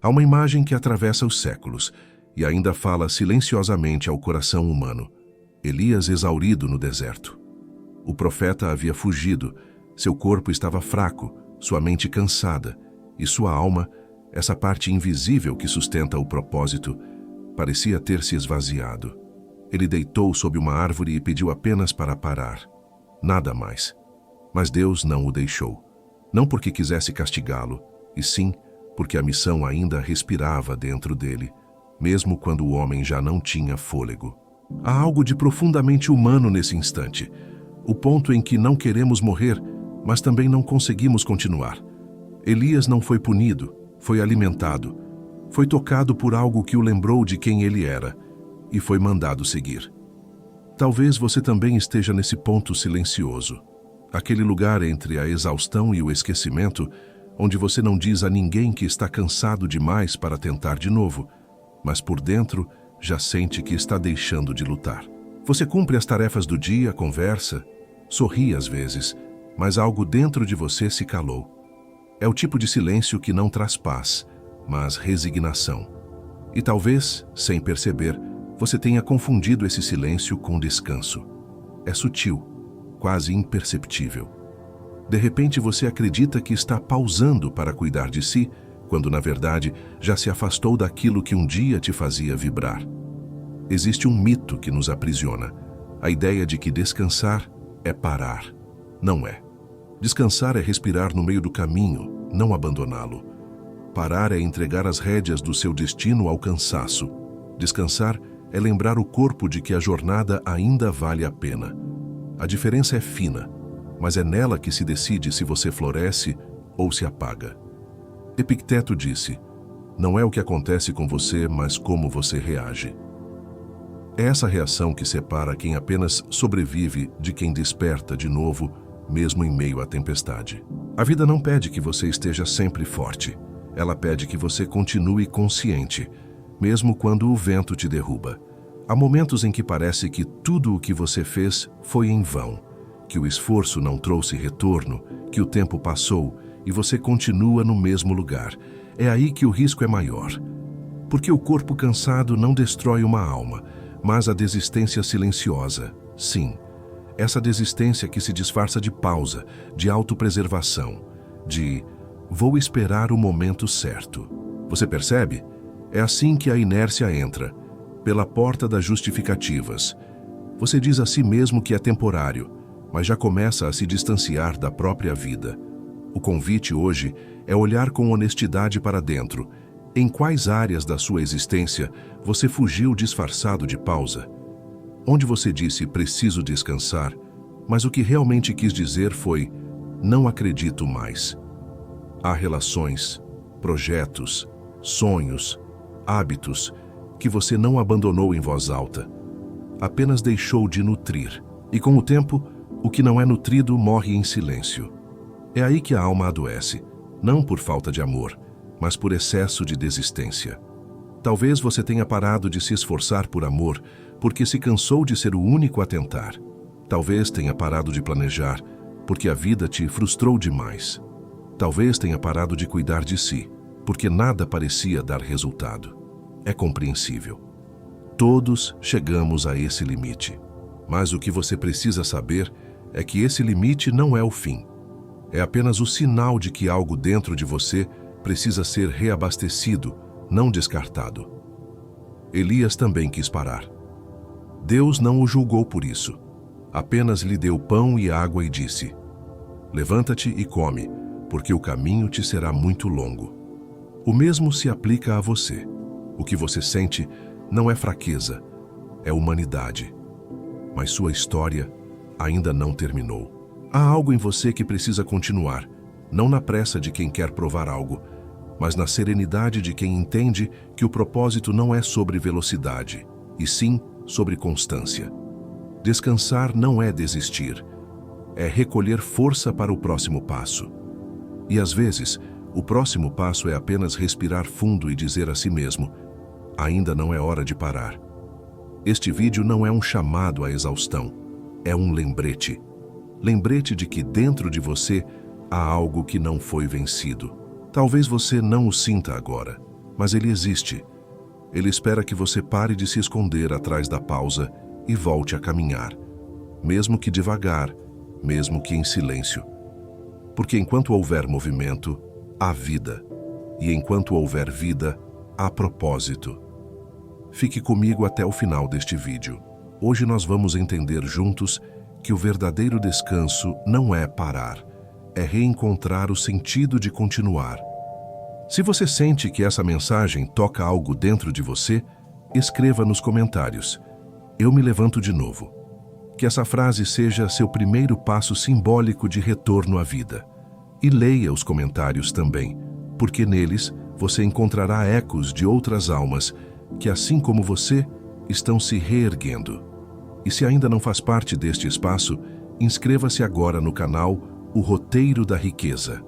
Há uma imagem que atravessa os séculos e ainda fala silenciosamente ao coração humano. Elias exaurido no deserto. O profeta havia fugido, seu corpo estava fraco, sua mente cansada, e sua alma, essa parte invisível que sustenta o propósito, parecia ter se esvaziado. Ele deitou sob uma árvore e pediu apenas para parar. Nada mais. Mas Deus não o deixou. Não porque quisesse castigá-lo, e sim porque a missão ainda respirava dentro dele, mesmo quando o homem já não tinha fôlego. Há algo de profundamente humano nesse instante. O ponto em que não queremos morrer, mas também não conseguimos continuar. Elias não foi punido, foi alimentado. Foi tocado por algo que o lembrou de quem ele era e foi mandado seguir. Talvez você também esteja nesse ponto silencioso. Aquele lugar entre a exaustão e o esquecimento, onde você não diz a ninguém que está cansado demais para tentar de novo, mas por dentro já sente que está deixando de lutar. Você cumpre as tarefas do dia, conversa, sorri às vezes, mas algo dentro de você se calou. É o tipo de silêncio que não traz paz, mas resignação. E talvez, sem perceber, você tenha confundido esse silêncio com descanso. É sutil, quase imperceptível. De repente você acredita que está pausando para cuidar de si, quando na verdade já se afastou daquilo que um dia te fazia vibrar. Existe um mito que nos aprisiona, a ideia de que descansar é parar. Não é. Descansar é respirar no meio do caminho, não abandoná-lo. Parar é entregar as rédeas do seu destino ao cansaço. Descansar é lembrar o corpo de que a jornada ainda vale a pena. A diferença é fina, mas é nela que se decide se você floresce ou se apaga. Epicteto disse: não é o que acontece com você, mas como você reage. É essa reação que separa quem apenas sobrevive de quem desperta de novo, mesmo em meio à tempestade. A vida não pede que você esteja sempre forte. Ela pede que você continue consciente, mesmo quando o vento te derruba. Há momentos em que parece que tudo o que você fez foi em vão, que o esforço não trouxe retorno, que o tempo passou e você continua no mesmo lugar. É aí que o risco é maior. Porque o corpo cansado não destrói uma alma, mas a desistência silenciosa. Sim, essa desistência que se disfarça de pausa, de autopreservação, de vou esperar o momento certo. Você percebe? É assim que a inércia entra, pela porta das justificativas. Você diz a si mesmo que é temporário, mas já começa a se distanciar da própria vida. O convite hoje é olhar com honestidade para dentro. Em quais áreas da sua existência você fugiu disfarçado de pausa? Onde você disse preciso descansar, mas o que realmente quis dizer foi não acredito mais. Há relações, projetos, sonhos, hábitos que você não abandonou em voz alta, apenas deixou de nutrir. E com o tempo, o que não é nutrido morre em silêncio. É aí que a alma adoece, não por falta de amor, mas por excesso de desistência. Talvez você tenha parado de se esforçar por amor porque se cansou de ser o único a tentar. Talvez tenha parado de planejar porque a vida te frustrou demais. Talvez tenha parado de cuidar de si porque nada parecia dar resultado. É compreensível. Todos chegamos a esse limite. Mas o que você precisa saber é que esse limite não é o fim. É apenas o sinal de que algo dentro de você precisa ser reabastecido, não descartado. Elias também quis parar. Deus não o julgou por isso. Apenas lhe deu pão e água e disse: levanta-te e come, porque o caminho te será muito longo. O mesmo se aplica a você. O que você sente não é fraqueza, é humanidade. Mas sua história ainda não terminou. Há algo em você que precisa continuar, não na pressa de quem quer provar algo, mas na serenidade de quem entende que o propósito não é sobre velocidade, e sim sobre constância. Descansar não é desistir, é recolher força para o próximo passo. E às vezes, o próximo passo é apenas respirar fundo e dizer a si mesmo: ainda não é hora de parar. Este vídeo não é um chamado à exaustão, é um lembrete. Lembrete de que dentro de você há algo que não foi vencido. Talvez você não o sinta agora, mas ele existe. Ele espera que você pare de se esconder atrás da pausa e volte a caminhar, mesmo que devagar, mesmo que em silêncio. Porque enquanto houver movimento, há vida. E enquanto houver vida, há propósito. Fique comigo até o final deste vídeo. Hoje nós vamos entender juntos que o verdadeiro descanso não é parar, é reencontrar o sentido de continuar. Se você sente que essa mensagem toca algo dentro de você, escreva nos comentários: "Eu me levanto de novo." Que essa frase seja seu primeiro passo simbólico de retorno à vida. E leia os comentários também, porque neles você encontrará ecos de outras almas que, assim como você, estão se reerguendo. E se ainda não faz parte deste espaço, inscreva-se agora no canal O Roteiro da Riqueza.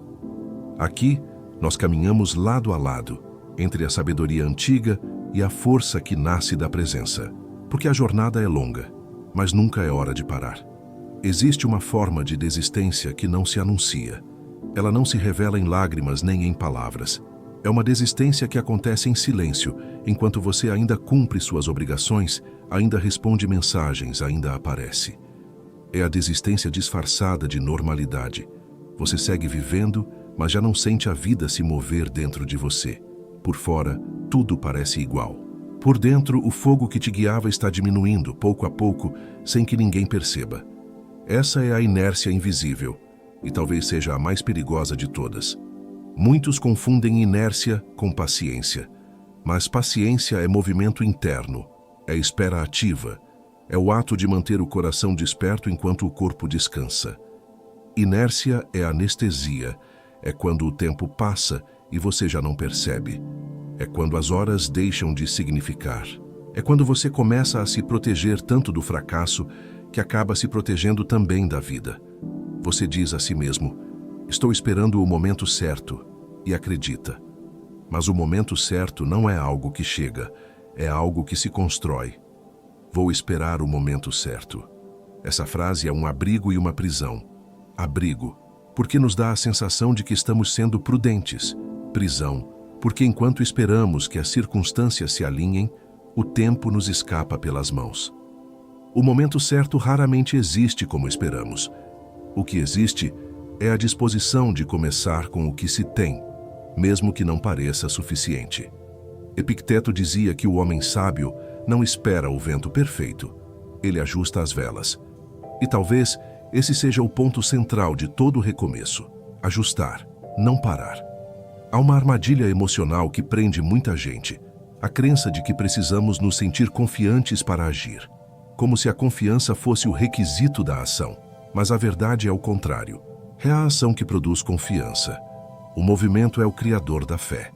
Aqui, nós caminhamos lado a lado, entre a sabedoria antiga e a força que nasce da presença. Porque a jornada é longa, mas nunca é hora de parar. Existe uma forma de desistência que não se anuncia. Ela não se revela em lágrimas nem em palavras. É uma desistência que acontece em silêncio, enquanto você ainda cumpre suas obrigações, ainda responde mensagens, ainda aparece. É a desistência disfarçada de normalidade. Você segue vivendo, mas já não sente a vida se mover dentro de você. Por fora, tudo parece igual. Por dentro, o fogo que te guiava está diminuindo, pouco a pouco, sem que ninguém perceba. Essa é a inércia invisível, e talvez seja a mais perigosa de todas. Muitos confundem inércia com paciência, mas paciência é movimento interno, é espera ativa, é o ato de manter o coração desperto enquanto o corpo descansa. Inércia é anestesia, é quando o tempo passa e você já não percebe. É quando as horas deixam de significar. É quando você começa a se proteger tanto do fracasso que acaba se protegendo também da vida. Você diz a si mesmo: "Estou esperando o momento certo", e acredita. Mas o momento certo não é algo que chega, é algo que se constrói. Vou esperar o momento certo. Essa frase é um abrigo e uma prisão. Abrigo, porque nos dá a sensação de que estamos sendo prudentes. Prisão, porque enquanto esperamos que as circunstâncias se alinhem, o tempo nos escapa pelas mãos. O momento certo raramente existe como esperamos. O que existe é a disposição de começar com o que se tem, mesmo que não pareça suficiente. Epicteto dizia que o homem sábio não espera o vento perfeito, ele ajusta as velas. E talvez esse seja o ponto central de todo o recomeço: ajustar, não parar. Há uma armadilha emocional que prende muita gente, a crença de que precisamos nos sentir confiantes para agir, como se a confiança fosse o requisito da ação. Mas a verdade é o contrário. É a ação que produz confiança. O movimento é o criador da fé.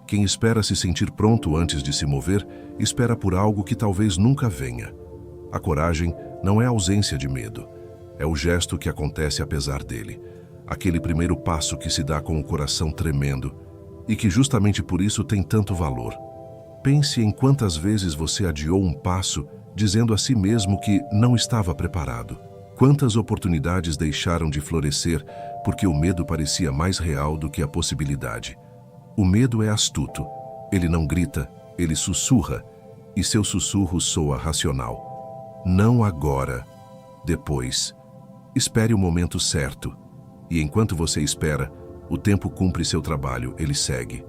Quem espera se sentir pronto antes de se mover, espera por algo que talvez nunca venha. A coragem não é ausência de medo. É o gesto que acontece apesar dele. Aquele primeiro passo que se dá com o coração tremendo e que justamente por isso tem tanto valor. Pense em quantas vezes você adiou um passo dizendo a si mesmo que não estava preparado. Quantas oportunidades deixaram de florescer porque o medo parecia mais real do que a possibilidade. O medo é astuto. Ele não grita, ele sussurra, e seu sussurro soa racional. Não agora, depois. Espere o momento certo. E enquanto você espera, o tempo cumpre seu trabalho, ele segue.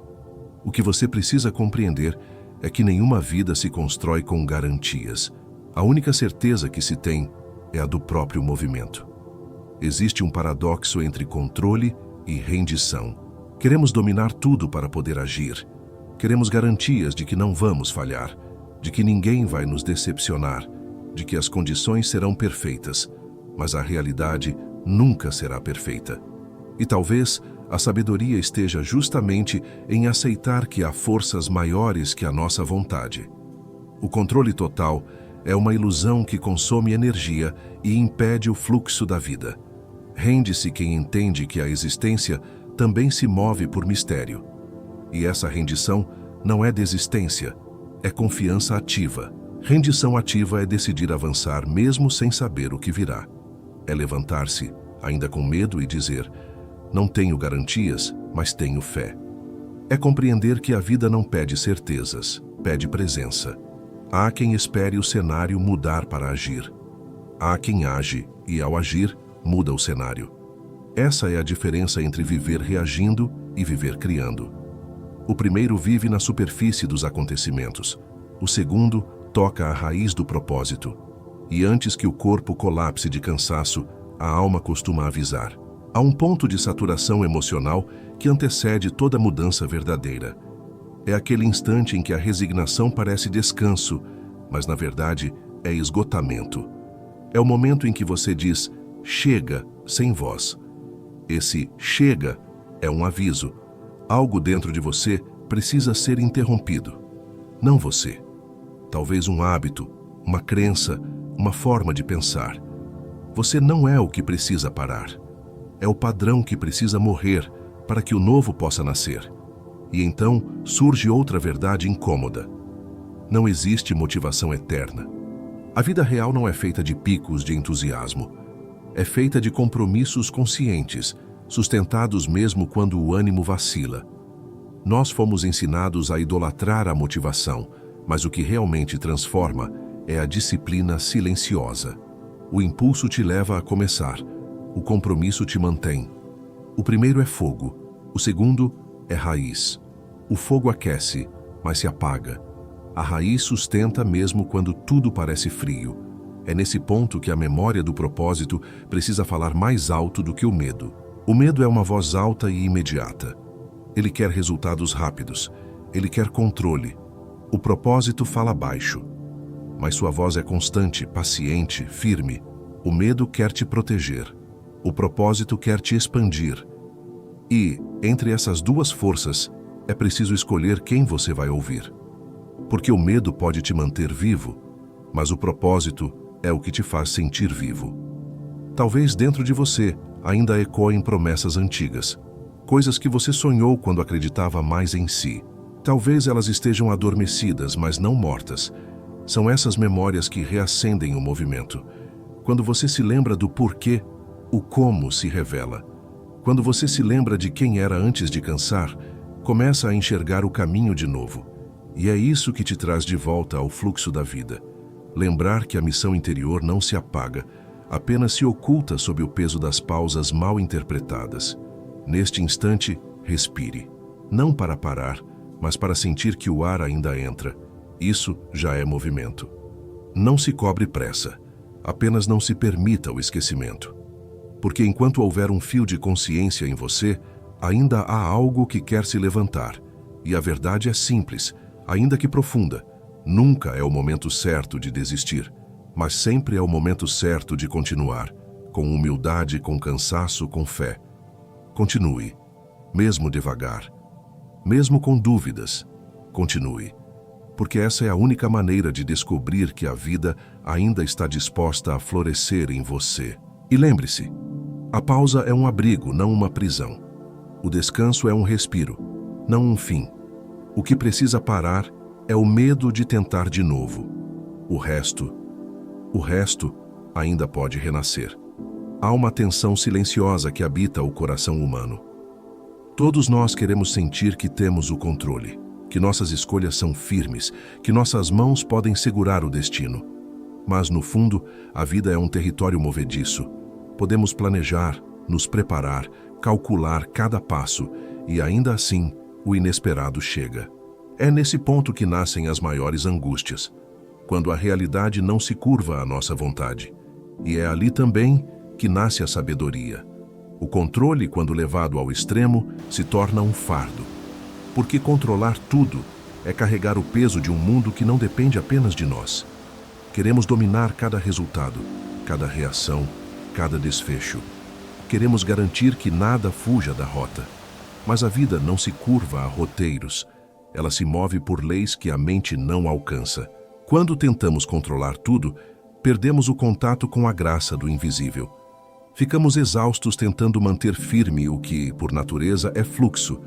O que você precisa compreender é que nenhuma vida se constrói com garantias. A única certeza que se tem é a do próprio movimento. Existe um paradoxo entre controle e rendição. Queremos dominar tudo para poder agir. Queremos garantias de que não vamos falhar, de que ninguém vai nos decepcionar, de que as condições serão perfeitas, mas a realidade nunca será perfeita. E talvez a sabedoria esteja justamente em aceitar que há forças maiores que a nossa vontade. O controle total é uma ilusão que consome energia e impede o fluxo da vida. Rende-se quem entende que a existência também se move por mistério. E essa rendição não é desistência, é confiança ativa. Rendição ativa é decidir avançar mesmo sem saber o que virá. É levantar-se, ainda com medo, e dizer: não tenho garantias, mas tenho fé. É compreender que a vida não pede certezas, pede presença. Há quem espere o cenário mudar para agir. Há quem age e, ao agir, muda o cenário. Essa é a diferença entre viver reagindo e viver criando. O primeiro vive na superfície dos acontecimentos. O segundo toca a raiz do propósito. E antes que o corpo colapse de cansaço, a alma costuma avisar. Há um ponto de saturação emocional que antecede toda mudança verdadeira. É aquele instante em que a resignação parece descanso, mas na verdade é esgotamento. É o momento em que você diz, chega, sem voz. Esse chega é um aviso. Algo dentro de você precisa ser interrompido. Não você. Talvez um hábito, uma crença, uma forma de pensar. Você não é o que precisa parar. É o padrão que precisa morrer para que o novo possa nascer. E então surge outra verdade incômoda. Não existe motivação eterna. A vida real não é feita de picos de entusiasmo. É feita de compromissos conscientes, sustentados mesmo quando o ânimo vacila. Nós fomos ensinados a idolatrar a motivação, mas o que realmente transforma é a disciplina silenciosa. O impulso te leva a começar. O compromisso te mantém. O primeiro é fogo. O segundo é raiz. O fogo aquece, mas se apaga. A raiz sustenta mesmo quando tudo parece frio. É nesse ponto que a memória do propósito precisa falar mais alto do que o medo. O medo é uma voz alta e imediata. Ele quer resultados rápidos. Ele quer controle. O propósito fala baixo. Mas sua voz é constante, paciente, firme. O medo quer te proteger. O propósito quer te expandir. E, entre essas duas forças, é preciso escolher quem você vai ouvir. Porque o medo pode te manter vivo, mas o propósito é o que te faz sentir vivo. Talvez dentro de você ainda ecoem promessas antigas, coisas que você sonhou quando acreditava mais em si. Talvez elas estejam adormecidas, mas não mortas. São essas memórias que reacendem o movimento. Quando você se lembra do porquê, o como se revela. Quando você se lembra de quem era antes de cansar, começa a enxergar o caminho de novo. E é isso que te traz de volta ao fluxo da vida. Lembrar que a missão interior não se apaga, apenas se oculta sob o peso das pausas mal interpretadas. Neste instante, respire. Não para parar, mas para sentir que o ar ainda entra. Isso já é movimento. Não se cobre pressa. Apenas não se permita o esquecimento. Porque enquanto houver um fio de consciência em você, ainda há algo que quer se levantar. E a verdade é simples, ainda que profunda. Nunca é o momento certo de desistir, mas sempre é o momento certo de continuar, com humildade, com cansaço, com fé. Continue, mesmo devagar, mesmo com dúvidas, continue. Porque essa é a única maneira de descobrir que a vida ainda está disposta a florescer em você. E lembre-se, a pausa é um abrigo, não uma prisão. O descanso é um respiro, não um fim. O que precisa parar é o medo de tentar de novo. O resto ainda pode renascer. Há uma tensão silenciosa que habita o coração humano. Todos nós queremos sentir que temos o controle, que nossas escolhas são firmes, que nossas mãos podem segurar o destino. Mas, no fundo, a vida é um território movediço. Podemos planejar, nos preparar, calcular cada passo, e ainda assim, o inesperado chega. É nesse ponto que nascem as maiores angústias, quando a realidade não se curva à nossa vontade. E é ali também que nasce a sabedoria. O controle, quando levado ao extremo, se torna um fardo. Porque controlar tudo é carregar o peso de um mundo que não depende apenas de nós. Queremos dominar cada resultado, cada reação, cada desfecho. Queremos garantir que nada fuja da rota. Mas a vida não se curva a roteiros. Ela se move por leis que a mente não alcança. Quando tentamos controlar tudo, perdemos o contato com a graça do invisível. Ficamos exaustos tentando manter firme o que, por natureza, é fluxo.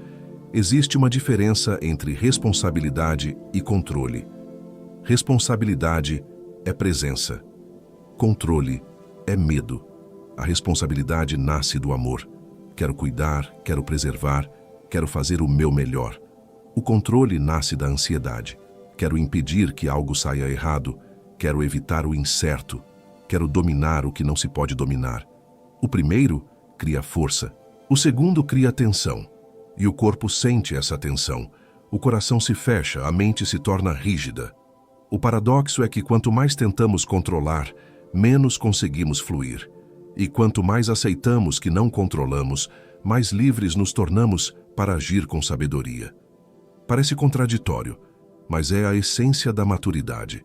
Existe uma diferença entre responsabilidade e controle. Responsabilidade é presença. Controle é medo. A responsabilidade nasce do amor. Quero cuidar, quero preservar, quero fazer o meu melhor. O controle nasce da ansiedade. Quero impedir que algo saia errado, quero evitar o incerto, quero dominar o que não se pode dominar. O primeiro cria força, o segundo cria tensão. E o corpo sente essa tensão. O coração se fecha, a mente se torna rígida. O paradoxo é que quanto mais tentamos controlar, menos conseguimos fluir. E quanto mais aceitamos que não controlamos, mais livres nos tornamos para agir com sabedoria. Parece contraditório, mas é a essência da maturidade.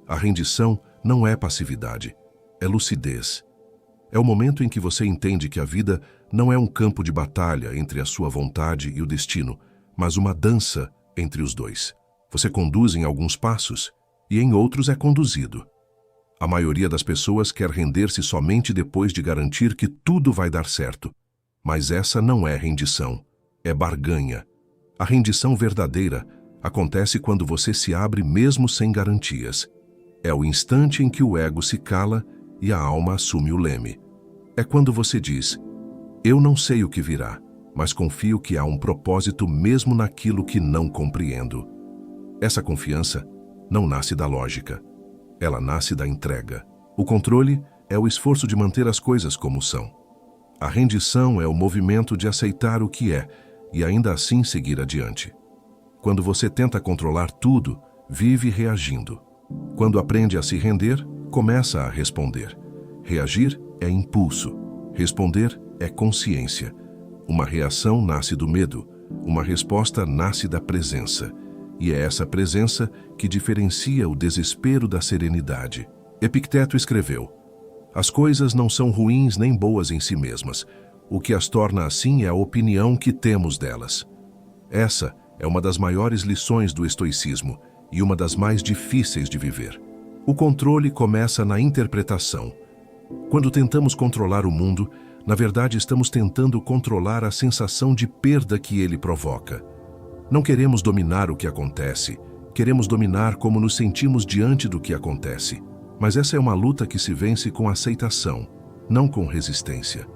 A rendição não é passividade, é lucidez. É o momento em que você entende que a vida não é um campo de batalha entre a sua vontade e o destino, mas uma dança entre os dois. Você conduz em alguns passos e em outros é conduzido. A maioria das pessoas quer render-se somente depois de garantir que tudo vai dar certo. Mas essa não é rendição, é barganha. A rendição verdadeira acontece quando você se abre mesmo sem garantias. É o instante em que o ego se cala e a alma assume o leme. É quando você diz: eu não sei o que virá, mas confio que há um propósito mesmo naquilo que não compreendo. Essa confiança não nasce da lógica. Ela nasce da entrega. O controle é o esforço de manter as coisas como são. A rendição é o movimento de aceitar o que é e ainda assim seguir adiante. Quando você tenta controlar tudo, vive reagindo. Quando aprende a se render, começa a responder. Reagir é impulso. Responder é consciência. Uma reação nasce do medo. Uma resposta nasce da presença. E é essa presença que diferencia o desespero da serenidade. Epicteto escreveu: as coisas não são ruins nem boas em si mesmas. O que as torna assim é a opinião que temos delas. Essa é uma das maiores lições do estoicismo e uma das mais difíceis de viver. O controle começa na interpretação. Quando tentamos controlar o mundo, na verdade estamos tentando controlar a sensação de perda que ele provoca. Não queremos dominar o que acontece, queremos dominar como nos sentimos diante do que acontece. Mas essa é uma luta que se vence com aceitação, não com resistência.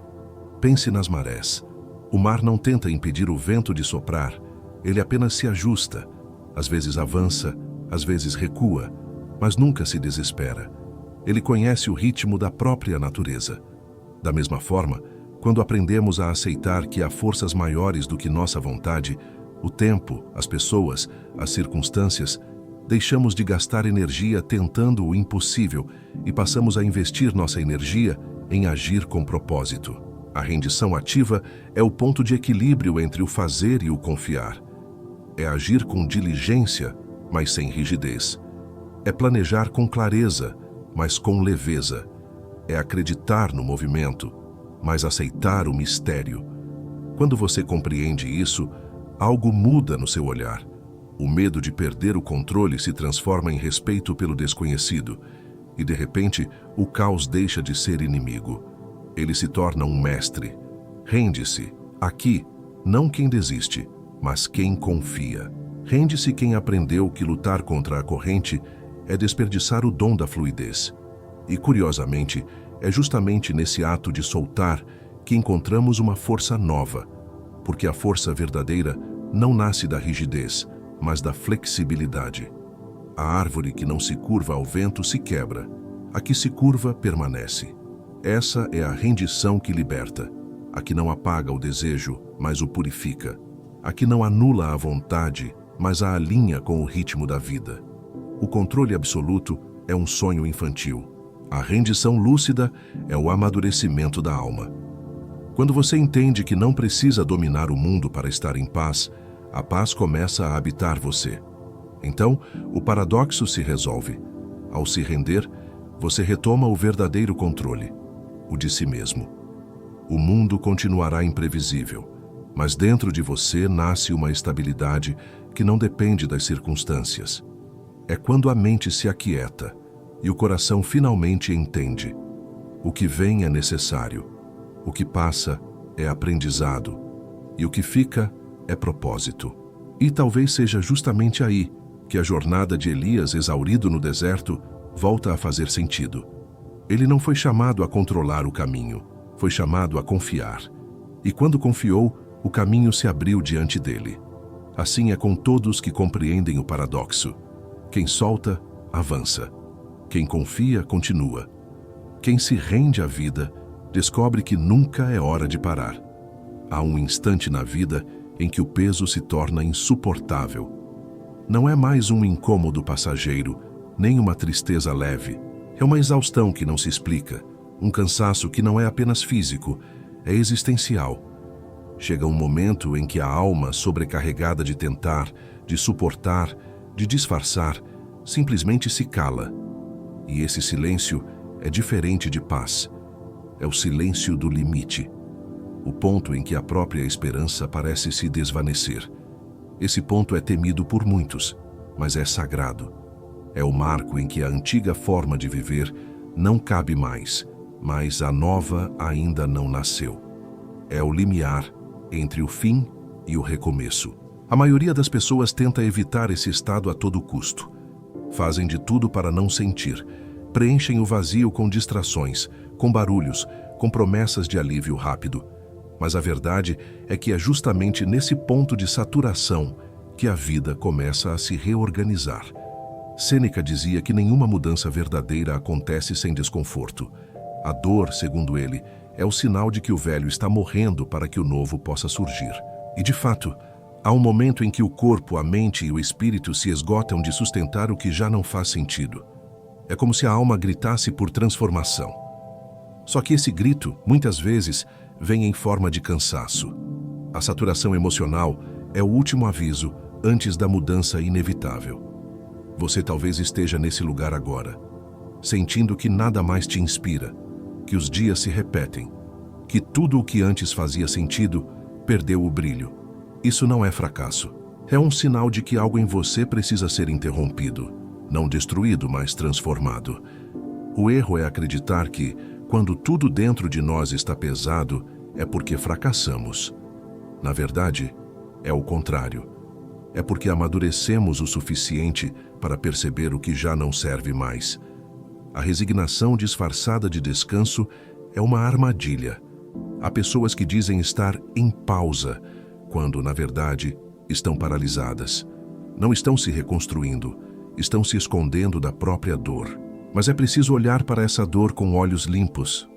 Pense nas marés. O mar não tenta impedir o vento de soprar, ele apenas se ajusta. Às vezes avança, às vezes recua, mas nunca se desespera. Ele conhece o ritmo da própria natureza. Da mesma forma, quando aprendemos a aceitar que há forças maiores do que nossa vontade, o tempo, as pessoas, as circunstâncias, deixamos de gastar energia tentando o impossível e passamos a investir nossa energia em agir com propósito. A rendição ativa é o ponto de equilíbrio entre o fazer e o confiar. É agir com diligência, mas sem rigidez. É planejar com clareza, mas com leveza. É acreditar no movimento, mas aceitar o mistério. Quando você compreende isso, algo muda no seu olhar. O medo de perder o controle se transforma em respeito pelo desconhecido e, de repente, o caos deixa de ser inimigo. Ele se torna um mestre. Rende-se, aqui, não quem desiste, mas quem confia. Rende-se quem aprendeu que lutar contra a corrente é desperdiçar o dom da fluidez. E, curiosamente, é justamente nesse ato de soltar que encontramos uma força nova, porque a força verdadeira não nasce da rigidez, mas da flexibilidade. A árvore que não se curva ao vento se quebra, a que se curva permanece. Essa é a rendição que liberta, a que não apaga o desejo, mas o purifica, a que não anula a vontade, mas a alinha com o ritmo da vida. O controle absoluto é um sonho infantil. A rendição lúcida é o amadurecimento da alma. Quando você entende que não precisa dominar o mundo para estar em paz, a paz começa a habitar você. Então, o paradoxo se resolve. Ao se render, você retoma o verdadeiro controle, o de si mesmo. O mundo continuará imprevisível, mas dentro de você nasce uma estabilidade que não depende das circunstâncias. É quando a mente se aquieta e o coração finalmente entende. O que vem é necessário, o que passa é aprendizado e o que fica é propósito. E talvez seja justamente aí que a jornada de Elias, exaurido no deserto, volta a fazer sentido. Ele não foi chamado a controlar o caminho, foi chamado a confiar. E quando confiou, o caminho se abriu diante dele. Assim é com todos que compreendem o paradoxo. Quem solta, avança. Quem confia, continua. Quem se rende à vida, descobre que nunca é hora de parar. Há um instante na vida em que o peso se torna insuportável. Não é mais um incômodo passageiro, nem uma tristeza leve. É uma exaustão que não se explica, um cansaço que não é apenas físico, é existencial. Chega um momento em que a alma, sobrecarregada de tentar, de suportar, de disfarçar, simplesmente se cala. E esse silêncio é diferente de paz. É o silêncio do limite. O ponto em que a própria esperança parece se desvanecer. Esse ponto é temido por muitos, mas é sagrado. É o marco em que a antiga forma de viver não cabe mais, mas a nova ainda não nasceu. É o limiar entre o fim e o recomeço. A maioria das pessoas tenta evitar esse estado a todo custo. Fazem de tudo para não sentir. Preenchem o vazio com distrações, com barulhos, com promessas de alívio rápido. Mas a verdade é que é justamente nesse ponto de saturação que a vida começa a se reorganizar. Sêneca dizia que nenhuma mudança verdadeira acontece sem desconforto. A dor, segundo ele, é o sinal de que o velho está morrendo para que o novo possa surgir. E, de fato, há um momento em que o corpo, a mente e o espírito se esgotam de sustentar o que já não faz sentido. É como se a alma gritasse por transformação. Só que esse grito, muitas vezes, vem em forma de cansaço. A saturação emocional é o último aviso antes da mudança inevitável. Você talvez esteja nesse lugar agora, sentindo que nada mais te inspira, que os dias se repetem, que tudo o que antes fazia sentido perdeu o brilho. Isso não é fracasso. É um sinal de que algo em você precisa ser interrompido, não destruído, mas transformado. O erro é acreditar que, quando tudo dentro de nós está pesado, é porque fracassamos. Na verdade, é o contrário. É porque amadurecemos o suficiente para perceber o que já não serve mais. A resignação disfarçada de descanso é uma armadilha. Há pessoas que dizem estar em pausa, quando, na verdade, estão paralisadas. Não estão se reconstruindo, estão se escondendo da própria dor. Mas é preciso olhar para essa dor com olhos limpos,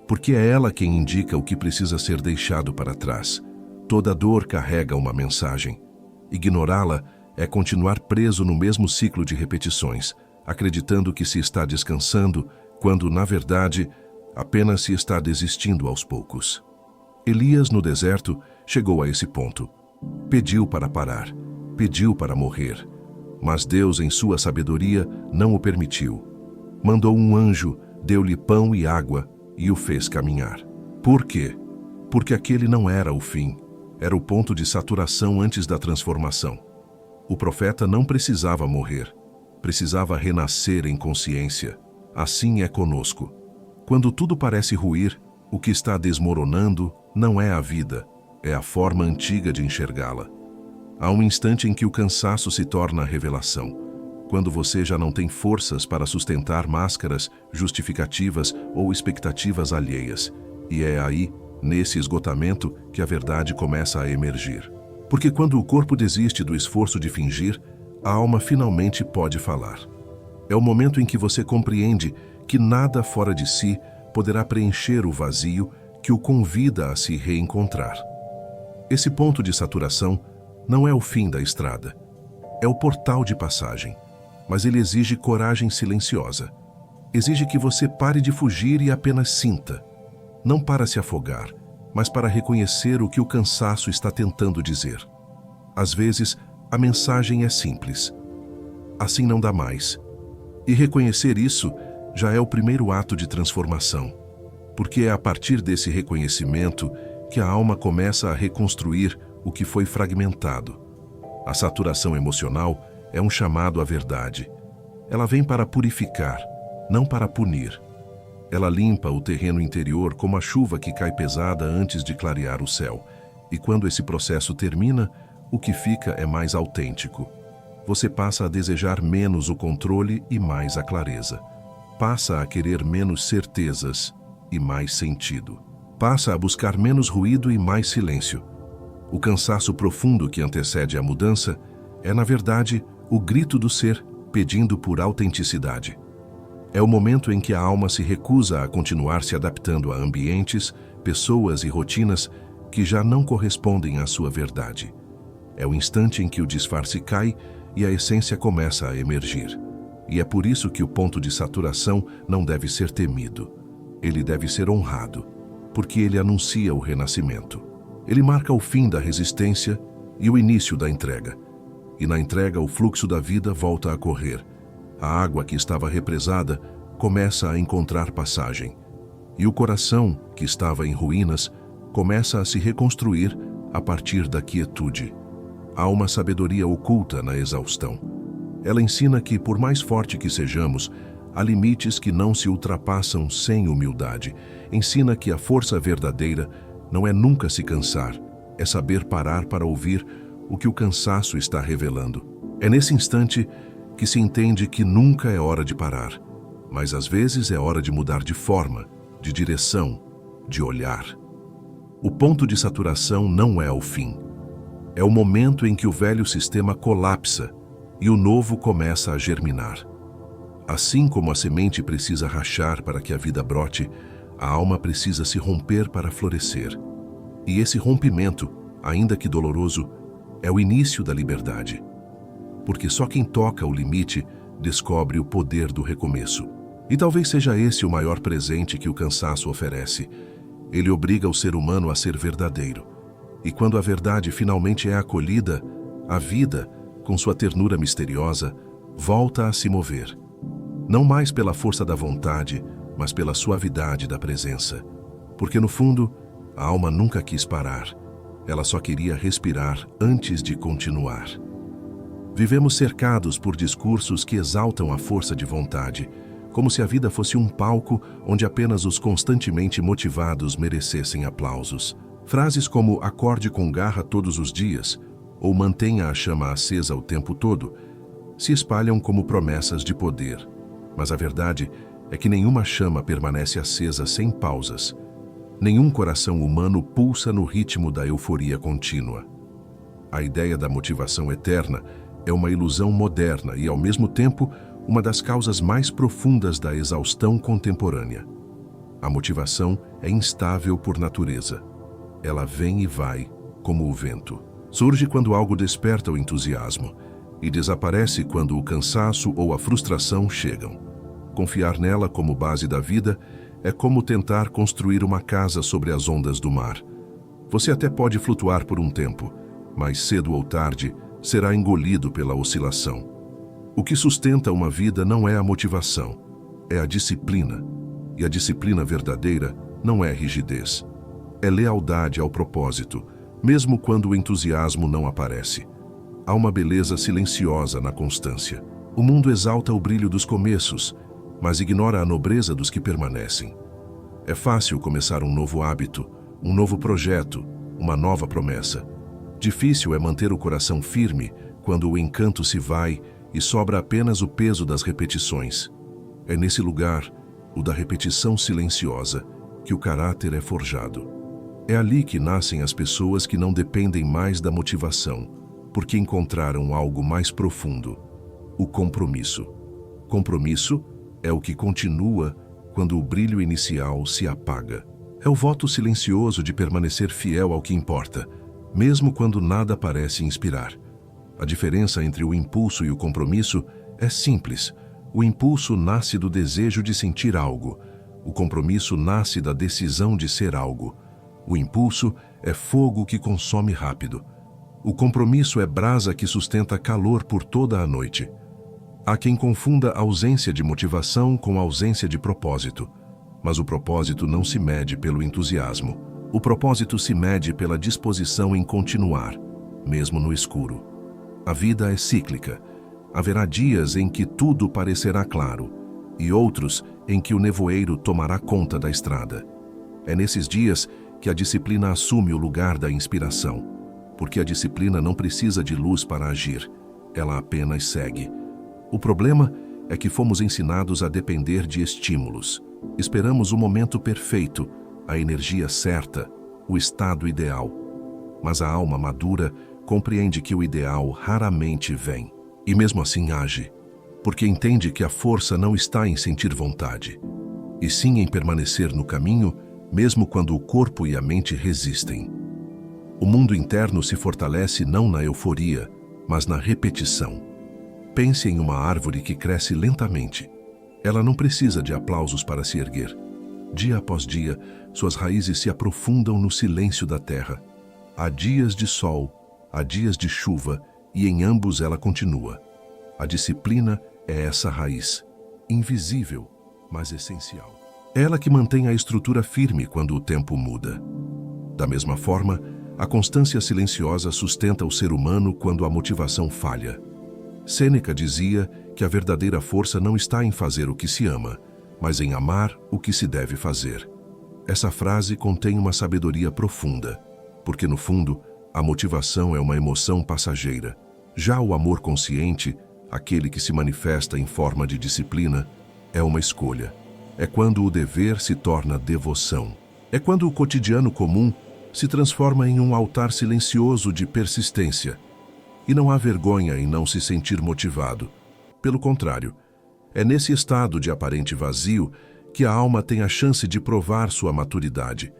porque é ela quem indica o que precisa ser deixado para trás. Toda dor carrega uma mensagem. Ignorá-la é continuar preso no mesmo ciclo de repetições, acreditando que se está descansando, quando, na verdade, apenas se está desistindo aos poucos. Elias, no deserto, chegou a esse ponto. Pediu para parar, pediu para morrer, mas Deus, em sua sabedoria, não o permitiu. Mandou um anjo, deu-lhe pão e água e o fez caminhar. Por quê? Porque aquele não era o fim, era o ponto de saturação antes da transformação. O profeta não precisava morrer, precisava renascer em consciência. Assim é conosco. Quando tudo parece ruir, o que está desmoronando não é a vida, é a forma antiga de enxergá-la. Há um instante em que o cansaço se torna a revelação, quando você já não tem forças para sustentar máscaras, justificativas ou expectativas alheias. E é aí, nesse esgotamento, que a verdade começa a emergir. Porque quando o corpo desiste do esforço de fingir, a alma finalmente pode falar. É o momento em que você compreende que nada fora de si poderá preencher o vazio que o convida a se reencontrar. Esse ponto de saturação não é o fim da estrada, é o portal de passagem. Mas ele exige coragem silenciosa. Exige que você pare de fugir e apenas sinta. Não para se afogar, mas para reconhecer o que o cansaço está tentando dizer. Às vezes, a mensagem é simples. Assim não dá mais. E reconhecer isso já é o primeiro ato de transformação. Porque é a partir desse reconhecimento que a alma começa a reconstruir o que foi fragmentado. A saturação emocional é um chamado à verdade. Ela vem para purificar, não para punir. Ela limpa o terreno interior como a chuva que cai pesada antes de clarear o céu. E quando esse processo termina, o que fica é mais autêntico. Você passa a desejar menos o controle e mais a clareza. Passa a querer menos certezas e mais sentido. Passa a buscar menos ruído e mais silêncio. O cansaço profundo que antecede a mudança é, na verdade, o grito do ser pedindo por autenticidade. É o momento em que a alma se recusa a continuar se adaptando a ambientes, pessoas e rotinas que já não correspondem à sua verdade. É o instante em que o disfarce cai e a essência começa a emergir. E é por isso que o ponto de saturação não deve ser temido. Ele deve ser honrado, porque ele anuncia o renascimento. Ele marca o fim da resistência e o início da entrega. E na entrega o fluxo da vida volta a correr. A água que estava represada começa a encontrar passagem. E o coração, que estava em ruínas, começa a se reconstruir a partir da quietude. Há uma sabedoria oculta na exaustão. Ela ensina que, por mais forte que sejamos, há limites que não se ultrapassam sem humildade. Ensina que a força verdadeira não é nunca se cansar, é saber parar para ouvir o que o cansaço está revelando. É nesse instante que se entende que nunca é hora de parar, mas às vezes é hora de mudar de forma, de direção, de olhar. O ponto de saturação não é o fim. É o momento em que o velho sistema colapsa e o novo começa a germinar. Assim como a semente precisa rachar para que a vida brote, a alma precisa se romper para florescer. E esse rompimento, ainda que doloroso, é o início da liberdade. Porque só quem toca o limite descobre o poder do recomeço. E talvez seja esse o maior presente que o cansaço oferece. Ele obriga o ser humano a ser verdadeiro. E quando a verdade finalmente é acolhida, a vida, com sua ternura misteriosa, volta a se mover. Não mais pela força da vontade, mas pela suavidade da presença. Porque no fundo, a alma nunca quis parar. Ela só queria respirar antes de continuar. Vivemos cercados por discursos que exaltam a força de vontade, como se a vida fosse um palco onde apenas os constantemente motivados merecessem aplausos. Frases como acorde com garra todos os dias ou mantenha a chama acesa o tempo todo se espalham como promessas de poder. Mas a verdade é que nenhuma chama permanece acesa sem pausas. Nenhum coração humano pulsa no ritmo da euforia contínua. A ideia da motivação eterna é uma ilusão moderna e, ao mesmo tempo, uma das causas mais profundas da exaustão contemporânea. A motivação é instável por natureza. Ela vem e vai, como o vento. Surge quando algo desperta o entusiasmo e desaparece quando o cansaço ou a frustração chegam. Confiar nela como base da vida é como tentar construir uma casa sobre as ondas do mar. Você até pode flutuar por um tempo, mas cedo ou tarde será engolido pela oscilação. O que sustenta uma vida não é a motivação, é a disciplina. E a disciplina verdadeira não é rigidez. É lealdade ao propósito, mesmo quando o entusiasmo não aparece. Há uma beleza silenciosa na constância. O mundo exalta o brilho dos começos, mas ignora a nobreza dos que permanecem. É fácil começar um novo hábito, um novo projeto, uma nova promessa. Difícil é manter o coração firme quando o encanto se vai e sobra apenas o peso das repetições. É nesse lugar, o da repetição silenciosa, que o caráter é forjado. É ali que nascem as pessoas que não dependem mais da motivação, porque encontraram algo mais profundo: o compromisso. Compromisso é o que continua quando o brilho inicial se apaga. É o voto silencioso de permanecer fiel ao que importa, mesmo quando nada parece inspirar. A diferença entre o impulso e o compromisso é simples. O impulso nasce do desejo de sentir algo. O compromisso nasce da decisão de ser algo. O impulso é fogo que consome rápido. O compromisso é brasa que sustenta calor por toda a noite. Há quem confunda a ausência de motivação com a ausência de propósito. Mas o propósito não se mede pelo entusiasmo. O propósito se mede pela disposição em continuar, mesmo no escuro. A vida é cíclica. Haverá dias em que tudo parecerá claro, e outros em que o nevoeiro tomará conta da estrada. É nesses dias que a disciplina assume o lugar da inspiração, porque a disciplina não precisa de luz para agir, ela apenas segue. O problema é que fomos ensinados a depender de estímulos. Esperamos o momento perfeito, a energia certa, o estado ideal. mas a alma madura compreende que o ideal raramente vem, e mesmo assim age, porque entende que a força não está em sentir vontade, e sim em permanecer no caminho, mesmo quando o corpo e a mente resistem. O mundo interno se fortalece não na euforia, mas na repetição. Pense em uma árvore que cresce lentamente. Ela não precisa de aplausos para se erguer. Dia após dia, suas raízes se aprofundam no silêncio da terra. Há dias de sol, há dias de chuva, e em ambos ela continua. A disciplina é essa raiz, invisível, mas essencial. É ela que mantém a estrutura firme quando o tempo muda. Da mesma forma, a constância silenciosa sustenta o ser humano quando a motivação falha. Sêneca dizia que a verdadeira força não está em fazer o que se ama, mas em amar o que se deve fazer. Essa frase contém uma sabedoria profunda, porque no fundo, a motivação é uma emoção passageira. Já o amor consciente, aquele que se manifesta em forma de disciplina, é uma escolha. É quando o dever se torna devoção. É quando o cotidiano comum se transforma em um altar silencioso de persistência. E não há vergonha em não se sentir motivado. Pelo contrário, é nesse estado de aparente vazio que a alma tem a chance de provar sua maturidade.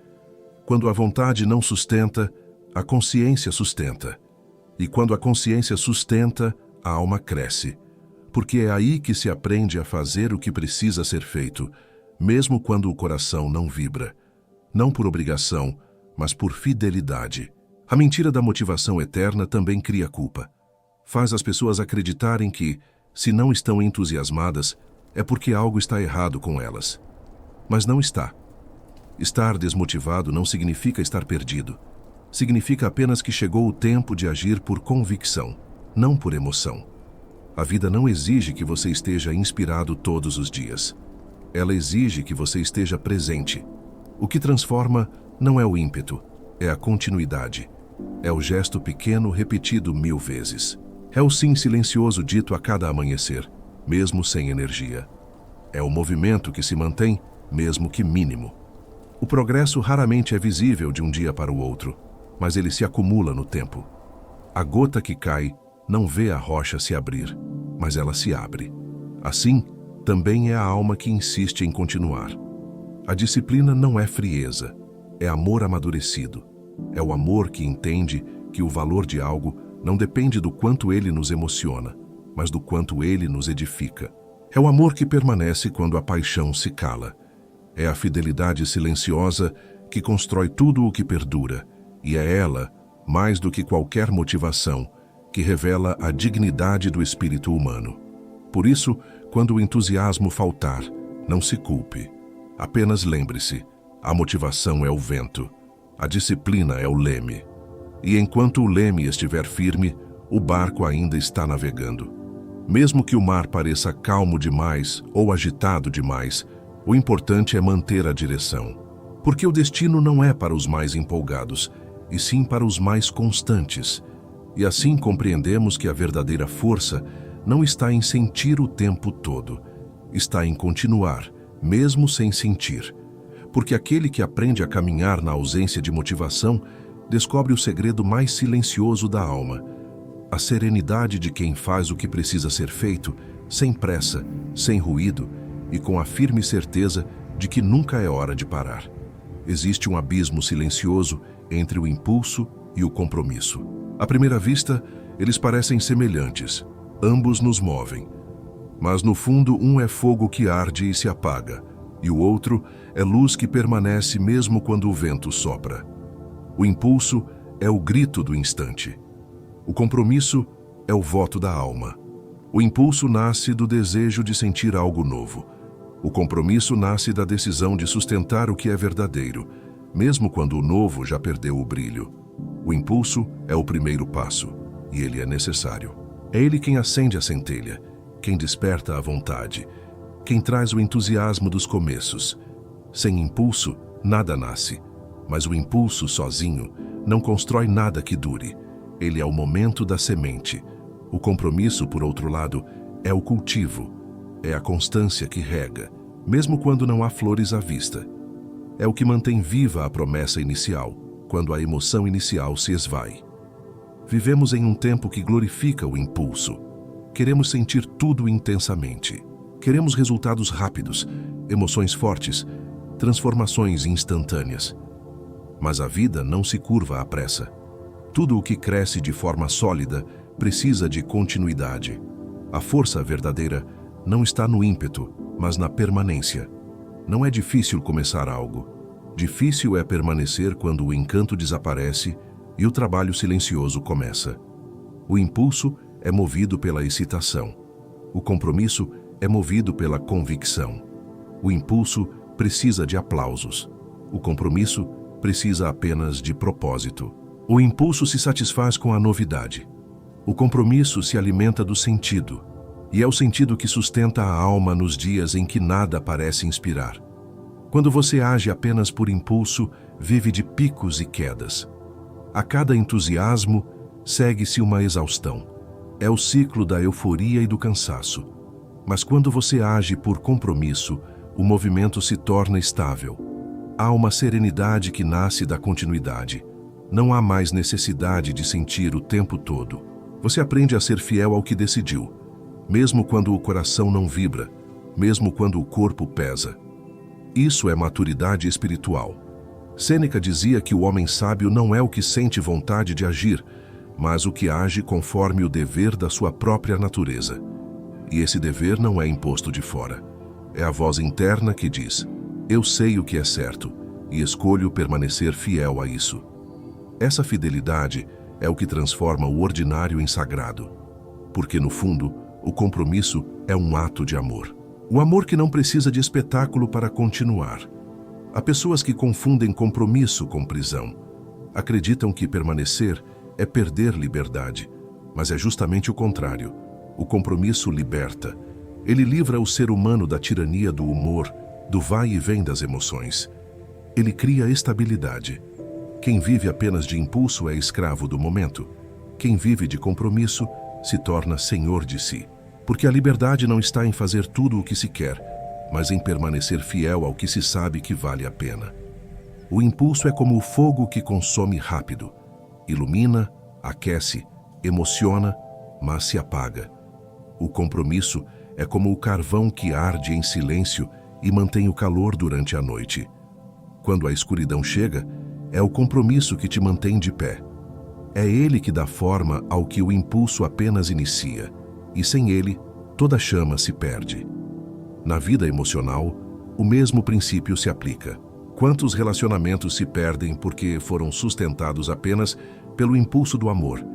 Quando a vontade não sustenta, a consciência sustenta. E quando a consciência sustenta, a alma cresce. Porque é aí que se aprende a fazer o que precisa ser feito, mesmo quando o coração não vibra. Não por obrigação, mas por fidelidade. A mentira da motivação eterna também cria culpa. Faz as pessoas acreditarem que, se não estão entusiasmadas, é porque algo está errado com elas. Mas não está. Estar desmotivado não significa estar perdido. Significa apenas que chegou o tempo de agir por convicção, não por emoção. A vida não exige que você esteja inspirado todos os dias. Ela exige que você esteja presente. O que transforma não é o ímpeto, é a continuidade. É o gesto pequeno repetido 1000 vezes. É o sim silencioso dito a cada amanhecer, mesmo sem energia. É o movimento que se mantém, mesmo que mínimo. O progresso raramente é visível de um dia para o outro, mas ele se acumula no tempo. A gota que cai não vê a rocha se abrir, mas ela se abre. Assim, também é a alma que insiste em continuar. A disciplina não é frieza, é amor amadurecido. É o amor que entende que o valor de algo não depende do quanto ele nos emociona, mas do quanto ele nos edifica. É o amor que permanece quando a paixão se cala. É a fidelidade silenciosa que constrói tudo o que perdura, e é ela, mais do que qualquer motivação, que revela a dignidade do espírito humano. Por isso, quando o entusiasmo faltar, não se culpe. Apenas lembre-se, a motivação é o vento, a disciplina é o leme. E enquanto o leme estiver firme, o barco ainda está navegando. Mesmo que o mar pareça calmo demais ou agitado demais, o importante é manter a direção. Porque o destino não é para os mais empolgados, e sim para os mais constantes. E assim compreendemos que a verdadeira força não está em sentir o tempo todo, está em continuar, mesmo sem sentir. Porque aquele que aprende a caminhar na ausência de motivação descobre o segredo mais silencioso da alma, a serenidade de quem faz o que precisa ser feito, sem pressa, sem ruído e com a firme certeza de que nunca é hora de parar. Existe um abismo silencioso entre o impulso e o compromisso. À primeira vista, eles parecem semelhantes, ambos nos movem. Mas no fundo, um é fogo que arde e se apaga, e o outro é luz que permanece mesmo quando o vento sopra. O impulso é o grito do instante. O compromisso é o voto da alma. O impulso nasce do desejo de sentir algo novo. O compromisso nasce da decisão de sustentar o que é verdadeiro, mesmo quando o novo já perdeu o brilho. O impulso é o primeiro passo, e ele é necessário. É ele quem acende a centelha, quem desperta a vontade, quem traz o entusiasmo dos começos. Sem impulso, nada nasce, mas o impulso sozinho não constrói nada que dure. Ele é o momento da semente. O compromisso, por outro lado, é o cultivo. É a constância que rega, mesmo quando não há flores à vista. É o que mantém viva a promessa inicial, quando a emoção inicial se esvai. Vivemos em um tempo que glorifica o impulso. Queremos sentir tudo intensamente. Queremos resultados rápidos, emoções fortes, transformações instantâneas. Mas a vida não se curva à pressa. Tudo o que cresce de forma sólida precisa de continuidade. A força verdadeira não está no ímpeto, mas na permanência. Não é difícil começar algo. Difícil é permanecer quando o encanto desaparece e o trabalho silencioso começa. O impulso é movido pela excitação. O compromisso é movido pela convicção. O impulso precisa de aplausos. O compromisso precisa apenas de propósito. O impulso se satisfaz com a novidade. O compromisso se alimenta do sentido. E é o sentido que sustenta a alma nos dias em que nada parece inspirar. Quando você age apenas por impulso, vive de picos e quedas. A cada entusiasmo, segue-se uma exaustão. É o ciclo da euforia e do cansaço. Mas quando você age por compromisso, o movimento se torna estável. Há uma serenidade que nasce da continuidade. Não há mais necessidade de sentir o tempo todo. Você aprende a ser fiel ao que decidiu, mesmo quando o coração não vibra, mesmo quando o corpo pesa. Isso é maturidade espiritual. Sêneca dizia que o homem sábio não é o que sente vontade de agir, mas o que age conforme o dever da sua própria natureza. E esse dever não é imposto de fora. É a voz interna que diz: eu sei o que é certo e escolho permanecer fiel a isso. Essa fidelidade é o que transforma o ordinário em sagrado. Porque, no fundo, o compromisso é um ato de amor. O amor que não precisa de espetáculo para continuar. Há pessoas que confundem compromisso com prisão. Acreditam que permanecer é perder liberdade, mas é justamente o contrário. O compromisso liberta. Ele livra o ser humano da tirania do humor, do vai e vem das emoções. Ele cria estabilidade. Quem vive apenas de impulso é escravo do momento. Quem vive de compromisso se torna senhor de si. Porque a liberdade não está em fazer tudo o que se quer, mas em permanecer fiel ao que se sabe que vale a pena. O impulso é como o fogo que consome rápido. Ilumina, aquece, emociona, mas se apaga. O compromisso é como o carvão que arde em silêncio e mantém o calor durante a noite. Quando a escuridão chega, é o compromisso que te mantém de pé. É ele que dá forma ao que o impulso apenas inicia, e sem ele, toda chama se perde. Na vida emocional, o mesmo princípio se aplica. Quantos relacionamentos se perdem porque foram sustentados apenas pelo impulso do amor,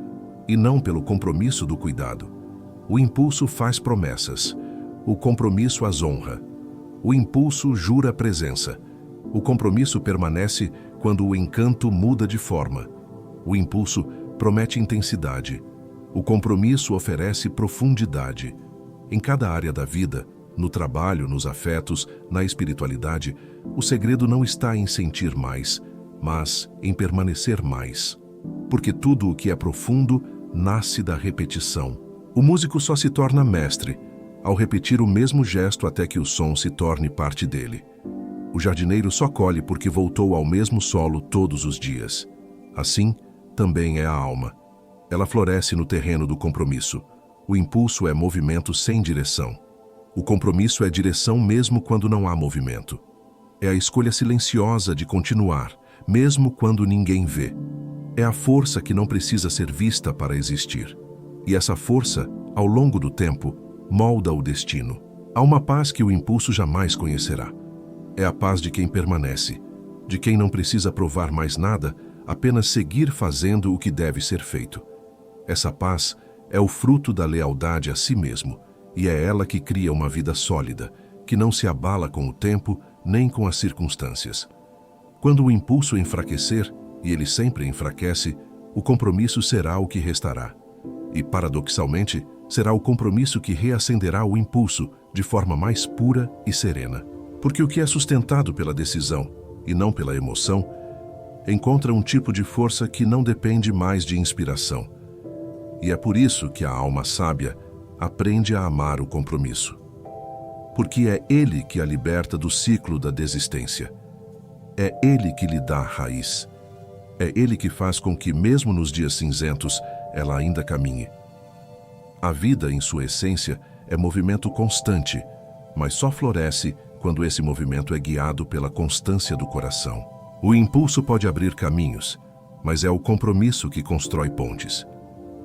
e não pelo compromisso do cuidado? O impulso faz promessas, o compromisso as honra. O impulso jura presença. O compromisso permanece quando o encanto muda de forma. O impulso promete intensidade. O compromisso oferece profundidade. Em cada área da vida, no trabalho, nos afetos, na espiritualidade, o segredo não está em sentir mais, mas em permanecer mais. Porque tudo o que é profundo nasce da repetição. O músico só se torna mestre ao repetir o mesmo gesto até que o som se torne parte dele. O jardineiro só colhe porque voltou ao mesmo solo todos os dias. Assim, também é a alma. Ela floresce no terreno do compromisso. O impulso é movimento sem direção. O compromisso é direção mesmo quando não há movimento. É a escolha silenciosa de continuar, mesmo quando ninguém vê. É a força que não precisa ser vista para existir. E essa força, ao longo do tempo, molda o destino. Há uma paz que o impulso jamais conhecerá. É a paz de quem permanece, de quem não precisa provar mais nada, apenas seguir fazendo o que deve ser feito. Essa paz é o fruto da lealdade a si mesmo, e é ela que cria uma vida sólida, que não se abala com o tempo nem com as circunstâncias. Quando o impulso enfraquecer, e ele sempre enfraquece, o compromisso será o que restará. E, paradoxalmente, será o compromisso que reacenderá o impulso de forma mais pura e serena. Porque o que é sustentado pela decisão, e não pela emoção, encontra um tipo de força que não depende mais de inspiração. E é por isso que a alma sábia aprende a amar o compromisso. Porque é ele que a liberta do ciclo da desistência. É ele que lhe dá raiz. É Ele que faz com que, mesmo nos dias cinzentos, ela ainda caminhe. A vida, em sua essência, é movimento constante, mas só floresce quando esse movimento é guiado pela constância do coração. O impulso pode abrir caminhos, mas é o compromisso que constrói pontes.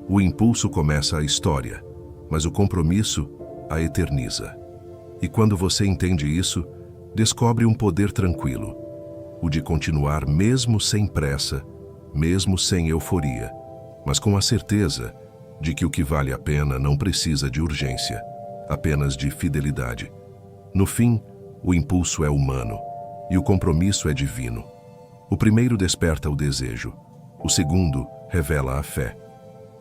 O impulso começa a história, mas o compromisso a eterniza. E quando você entende isso, descobre um poder tranquilo, o de continuar mesmo sem pressa, mesmo sem euforia, mas com a certeza de que o que vale a pena não precisa de urgência, apenas de fidelidade. No fim, o impulso é humano e o compromisso é divino. O primeiro desperta o desejo, o segundo revela a fé.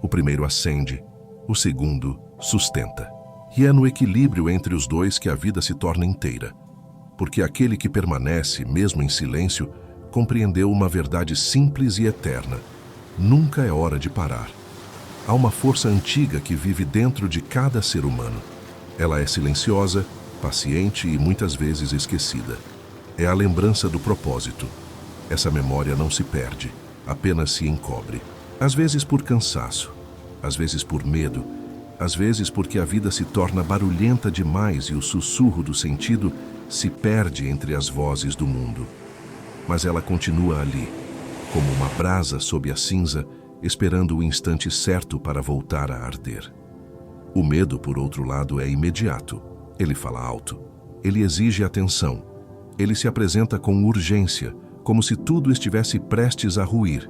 O primeiro acende, o segundo sustenta. E é no equilíbrio entre os dois que a vida se torna inteira. Porque aquele que permanece, mesmo em silêncio, compreendeu uma verdade simples e eterna. Nunca é hora de parar. Há uma força antiga que vive dentro de cada ser humano. Ela é silenciosa, paciente e muitas vezes esquecida. É a lembrança do propósito. Essa memória não se perde, apenas se encobre. Às vezes por cansaço, às vezes por medo, às vezes porque a vida se torna barulhenta demais e o sussurro do sentido se perde entre as vozes do mundo. Mas ela continua ali, como uma brasa sob a cinza, esperando o instante certo para voltar a arder. O medo, por outro lado, é imediato. Ele fala alto. Ele exige atenção. Ele se apresenta com urgência, como se tudo estivesse prestes a ruir.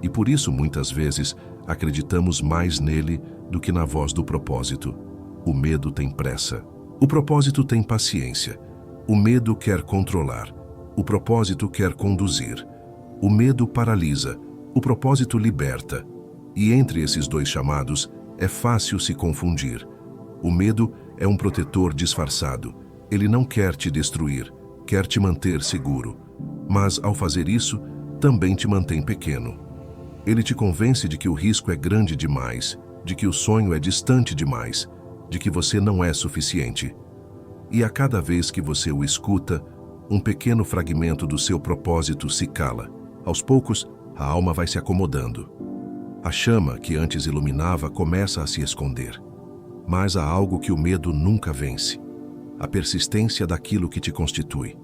E por isso, muitas vezes, acreditamos mais nele do que na voz do propósito. O medo tem pressa. O propósito tem paciência. O medo quer controlar. O propósito quer conduzir. O medo paralisa. O propósito liberta. E entre esses dois chamados, é fácil se confundir. O medo é um protetor disfarçado. Ele não quer te destruir, quer te manter seguro. Mas, ao fazer isso, também te mantém pequeno. Ele te convence de que o risco é grande demais, de que o sonho é distante demais, de que você não é suficiente. E a cada vez que você o escuta, um pequeno fragmento do seu propósito se cala. Aos poucos, a alma vai se acomodando. A chama que antes iluminava começa a se esconder. Mas há algo que o medo nunca vence: a persistência daquilo que te constitui.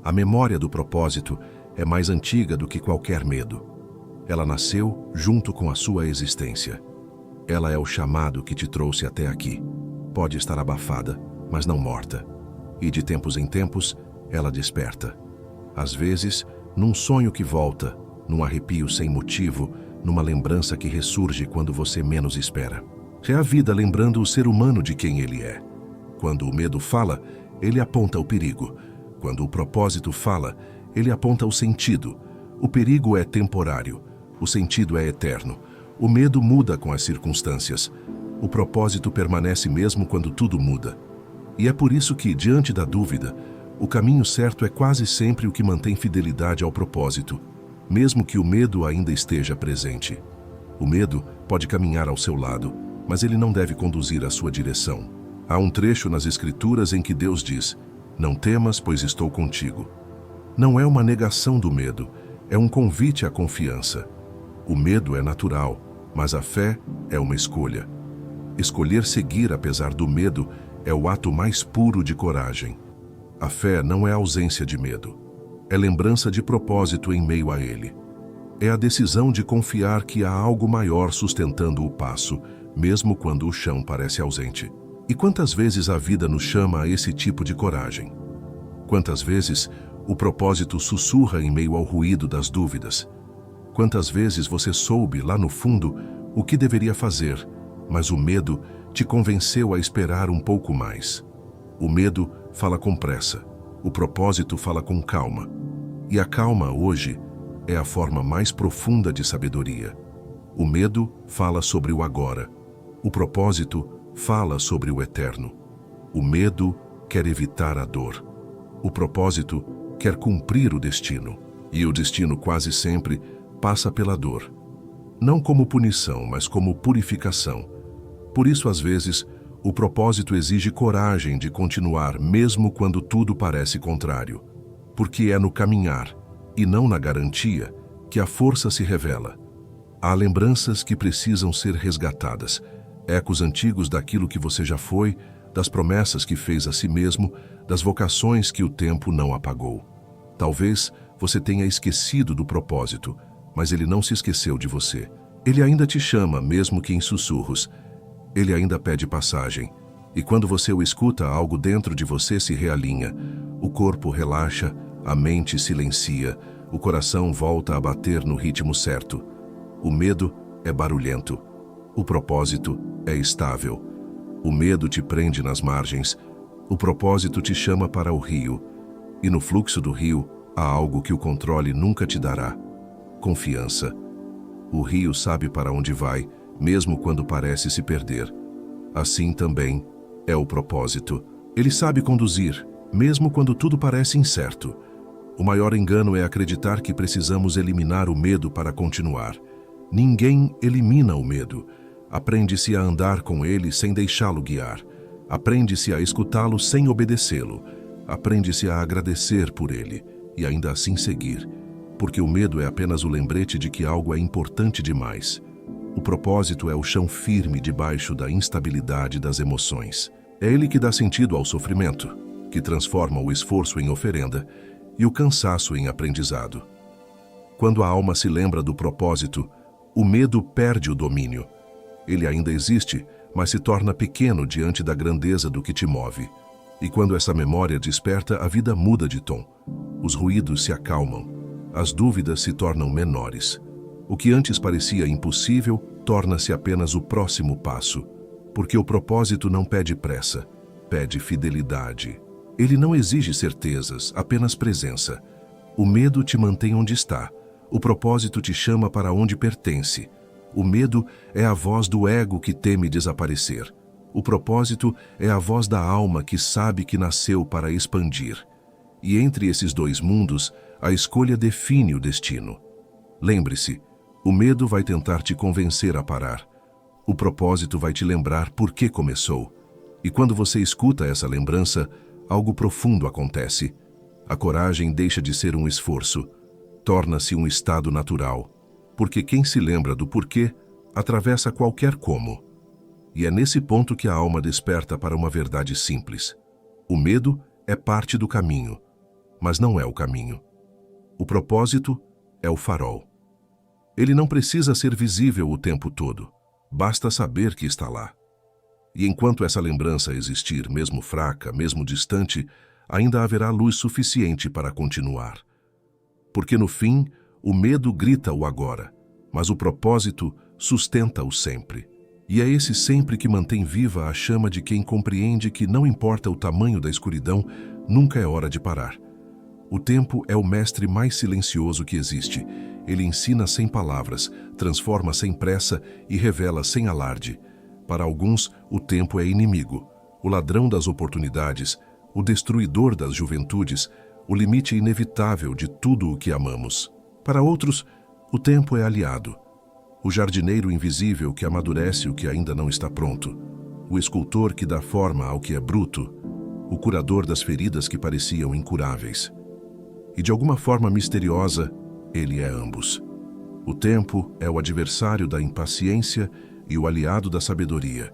A memória do propósito é mais antiga do que qualquer medo. Ela nasceu junto com a sua existência. Ela é o chamado que te trouxe até aqui. Pode estar abafada, mas não morta. E de tempos em tempos, ela desperta. Às vezes, num sonho que volta, num arrepio sem motivo, numa lembrança que ressurge quando você menos espera. É a vida lembrando o ser humano de quem ele é. Quando o medo fala, ele aponta o perigo. Quando o propósito fala, ele aponta o sentido. O perigo é temporário. O sentido é eterno. O medo muda com as circunstâncias. O propósito permanece mesmo quando tudo muda. E é por isso que, diante da dúvida, o caminho certo é quase sempre o que mantém fidelidade ao propósito, mesmo que o medo ainda esteja presente. O medo pode caminhar ao seu lado, mas ele não deve conduzir a sua direção. Há um trecho nas Escrituras em que Deus diz: "Não temas, pois estou contigo." Não é uma negação do medo, é um convite à confiança. O medo é natural, mas a fé é uma escolha. Escolher seguir apesar do medo é o ato mais puro de coragem. A fé não é ausência de medo, é lembrança de propósito em meio a ele. É a decisão de confiar que há algo maior sustentando o passo, mesmo quando o chão parece ausente. E quantas vezes a vida nos chama a esse tipo de coragem? Quantas vezes o propósito sussurra em meio ao ruído das dúvidas? Quantas vezes você soube, lá no fundo, o que deveria fazer, mas o medo te convenceu a esperar um pouco mais? O medo fala com pressa, o propósito fala com calma. E a calma, hoje, é a forma mais profunda de sabedoria. O medo fala sobre o agora. O propósito fala sobre o eterno. O medo quer evitar a dor. O propósito quer cumprir o destino. E o destino quase sempre passa pela dor. Não como punição, mas como purificação. Por isso, às vezes, o propósito exige coragem de continuar mesmo quando tudo parece contrário. Porque é no caminhar, e não na garantia, que a força se revela. Há lembranças que precisam ser resgatadas, ecos antigos daquilo que você já foi, das promessas que fez a si mesmo, das vocações que o tempo não apagou. Talvez você tenha esquecido do propósito, mas ele não se esqueceu de você. Ele ainda te chama, mesmo que em sussurros. Ele ainda pede passagem. E quando você o escuta, algo dentro de você se realinha. O corpo relaxa, a mente silencia, o coração volta a bater no ritmo certo. O medo é barulhento. O propósito é estável. O medo te prende nas margens. O propósito te chama para o rio. E no fluxo do rio há algo que o controle nunca te dará: confiança. O rio sabe para onde vai, mesmo quando parece se perder. Assim também é o propósito. Ele sabe conduzir, mesmo quando tudo parece incerto. O maior engano é acreditar que precisamos eliminar o medo para continuar. Ninguém elimina o medo. Aprende-se a andar com ele sem deixá-lo guiar. Aprende-se a escutá-lo sem obedecê-lo. Aprende-se a agradecer por ele e ainda assim seguir. Porque o medo é apenas o lembrete de que algo é importante demais. O propósito é o chão firme debaixo da instabilidade das emoções. É ele que dá sentido ao sofrimento, que transforma o esforço em oferenda e o cansaço em aprendizado. Quando a alma se lembra do propósito, o medo perde o domínio. Ele ainda existe, mas se torna pequeno diante da grandeza do que te move. E quando essa memória desperta, a vida muda de tom. Os ruídos se acalmam. As dúvidas se tornam menores. O que antes parecia impossível torna-se apenas o próximo passo. Porque o propósito não pede pressa, pede fidelidade. Ele não exige certezas, apenas presença. O medo te mantém onde está. O propósito te chama para onde pertence. O medo é a voz do ego que teme desaparecer. O propósito é a voz da alma que sabe que nasceu para expandir. E entre esses dois mundos, a escolha define o destino. Lembre-se, o medo vai tentar te convencer a parar. O propósito vai te lembrar por que começou. E quando você escuta essa lembrança, algo profundo acontece. A coragem deixa de ser um esforço. Torna-se um estado natural. Porque quem se lembra do porquê, atravessa qualquer como. E é nesse ponto que a alma desperta para uma verdade simples. O medo é parte do caminho, mas não é o caminho. O propósito é o farol. Ele não precisa ser visível o tempo todo. Basta saber que está lá. E enquanto essa lembrança existir, mesmo fraca, mesmo distante, ainda haverá luz suficiente para continuar. Porque no fim, o medo grita o agora, mas o propósito sustenta-o sempre. E é esse sempre que mantém viva a chama de quem compreende que não importa o tamanho da escuridão, nunca é hora de parar. O tempo é o mestre mais silencioso que existe. Ele ensina sem palavras, transforma sem pressa e revela sem alarde. Para alguns, o tempo é inimigo, o ladrão das oportunidades, o destruidor das juventudes, o limite inevitável de tudo o que amamos. Para outros, o tempo é aliado, o jardineiro invisível que amadurece o que ainda não está pronto, o escultor que dá forma ao que é bruto, o curador das feridas que pareciam incuráveis. E de alguma forma misteriosa, ele é ambos. O tempo é o adversário da impaciência e o aliado da sabedoria.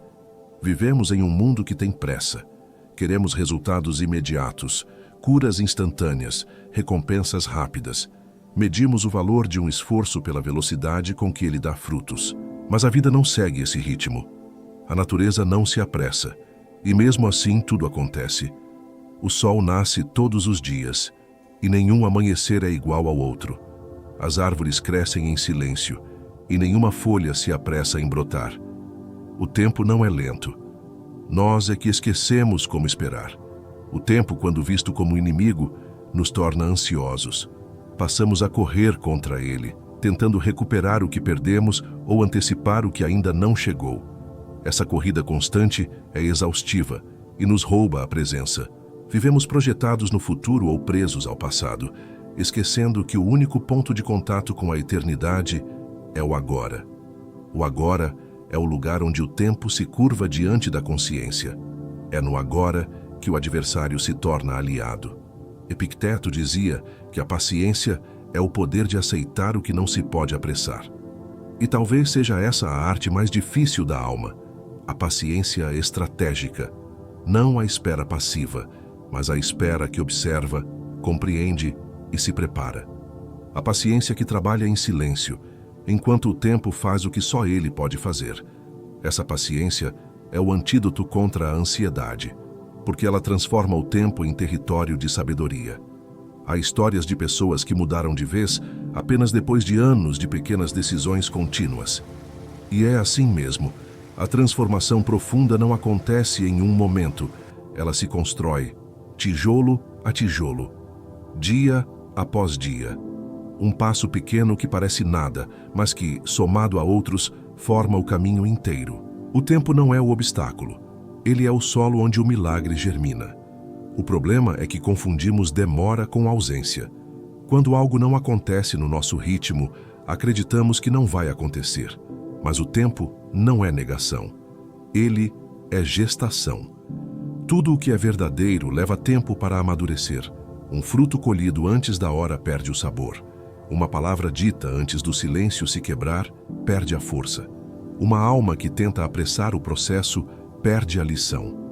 Vivemos em um mundo que tem pressa. Queremos resultados imediatos, curas instantâneas, recompensas rápidas. Medimos o valor de um esforço pela velocidade com que ele dá frutos. Mas a vida não segue esse ritmo. A natureza não se apressa. E mesmo assim tudo acontece. O sol nasce todos os dias. E nenhum amanhecer é igual ao outro. As árvores crescem em silêncio. E nenhuma folha se apressa em brotar. O tempo não é lento. Nós é que esquecemos como esperar. O tempo, quando visto como inimigo, nos torna ansiosos. Passamos a correr contra ele, tentando recuperar o que perdemos ou antecipar o que ainda não chegou. Essa corrida constante é exaustiva e nos rouba a presença. Vivemos projetados no futuro ou presos ao passado, esquecendo que o único ponto de contato com a eternidade é o agora. O agora é o lugar onde o tempo se curva diante da consciência. É no agora que o adversário se torna aliado. Epicteto dizia que a paciência é o poder de aceitar o que não se pode apressar. E talvez seja essa a arte mais difícil da alma, a paciência estratégica. Não a espera passiva, mas a espera que observa, compreende e se prepara. A paciência que trabalha em silêncio, enquanto o tempo faz o que só ele pode fazer. Essa paciência é o antídoto contra a ansiedade, porque ela transforma o tempo em território de sabedoria. Há histórias de pessoas que mudaram de vez apenas depois de anos de pequenas decisões contínuas. E é assim mesmo. A transformação profunda não acontece em um momento. Ela se constrói, tijolo a tijolo, dia após dia. Um passo pequeno que parece nada, mas que, somado a outros, forma o caminho inteiro. O tempo não é o obstáculo. Ele é o solo onde o milagre germina. O problema é que confundimos demora com ausência. Quando algo não acontece no nosso ritmo, acreditamos que não vai acontecer. Mas o tempo não é negação. Ele é gestação. Tudo o que é verdadeiro leva tempo para amadurecer. Um fruto colhido antes da hora perde o sabor. Uma palavra dita antes do silêncio se quebrar perde a força. Uma alma que tenta apressar o processo perde a lição.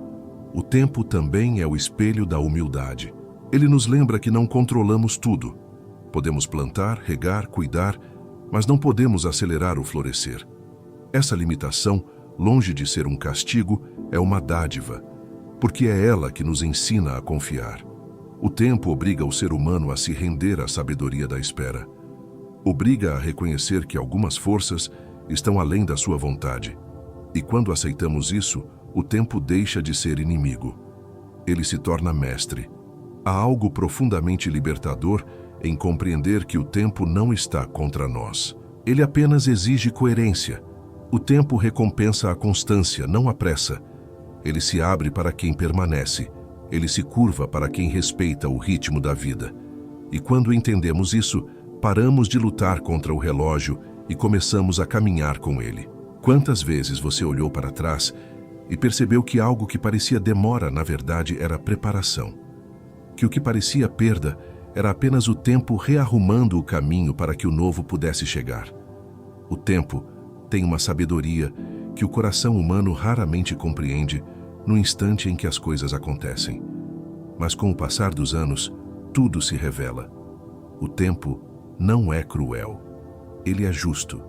O tempo também é o espelho da humildade. Ele nos lembra que não controlamos tudo. Podemos plantar, regar, cuidar, mas não podemos acelerar o florescer. Essa limitação, longe de ser um castigo, é uma dádiva, porque é ela que nos ensina a confiar. O tempo obriga o ser humano a se render à sabedoria da espera. Obriga a reconhecer que algumas forças estão além da sua vontade. E quando aceitamos isso, o tempo deixa de ser inimigo. Ele se torna mestre. Há algo profundamente libertador em compreender que o tempo não está contra nós. Ele apenas exige coerência. O tempo recompensa a constância, não a pressa. Ele se abre para quem permanece. Ele se curva para quem respeita o ritmo da vida. E quando entendemos isso, paramos de lutar contra o relógio e começamos a caminhar com ele. Quantas vezes você olhou para trás e percebeu que algo que parecia demora, na verdade, era preparação? Que o que parecia perda era apenas o tempo rearrumando o caminho para que o novo pudesse chegar. O tempo tem uma sabedoria que o coração humano raramente compreende no instante em que as coisas acontecem. Mas com o passar dos anos, tudo se revela. O tempo não é cruel. Ele é justo.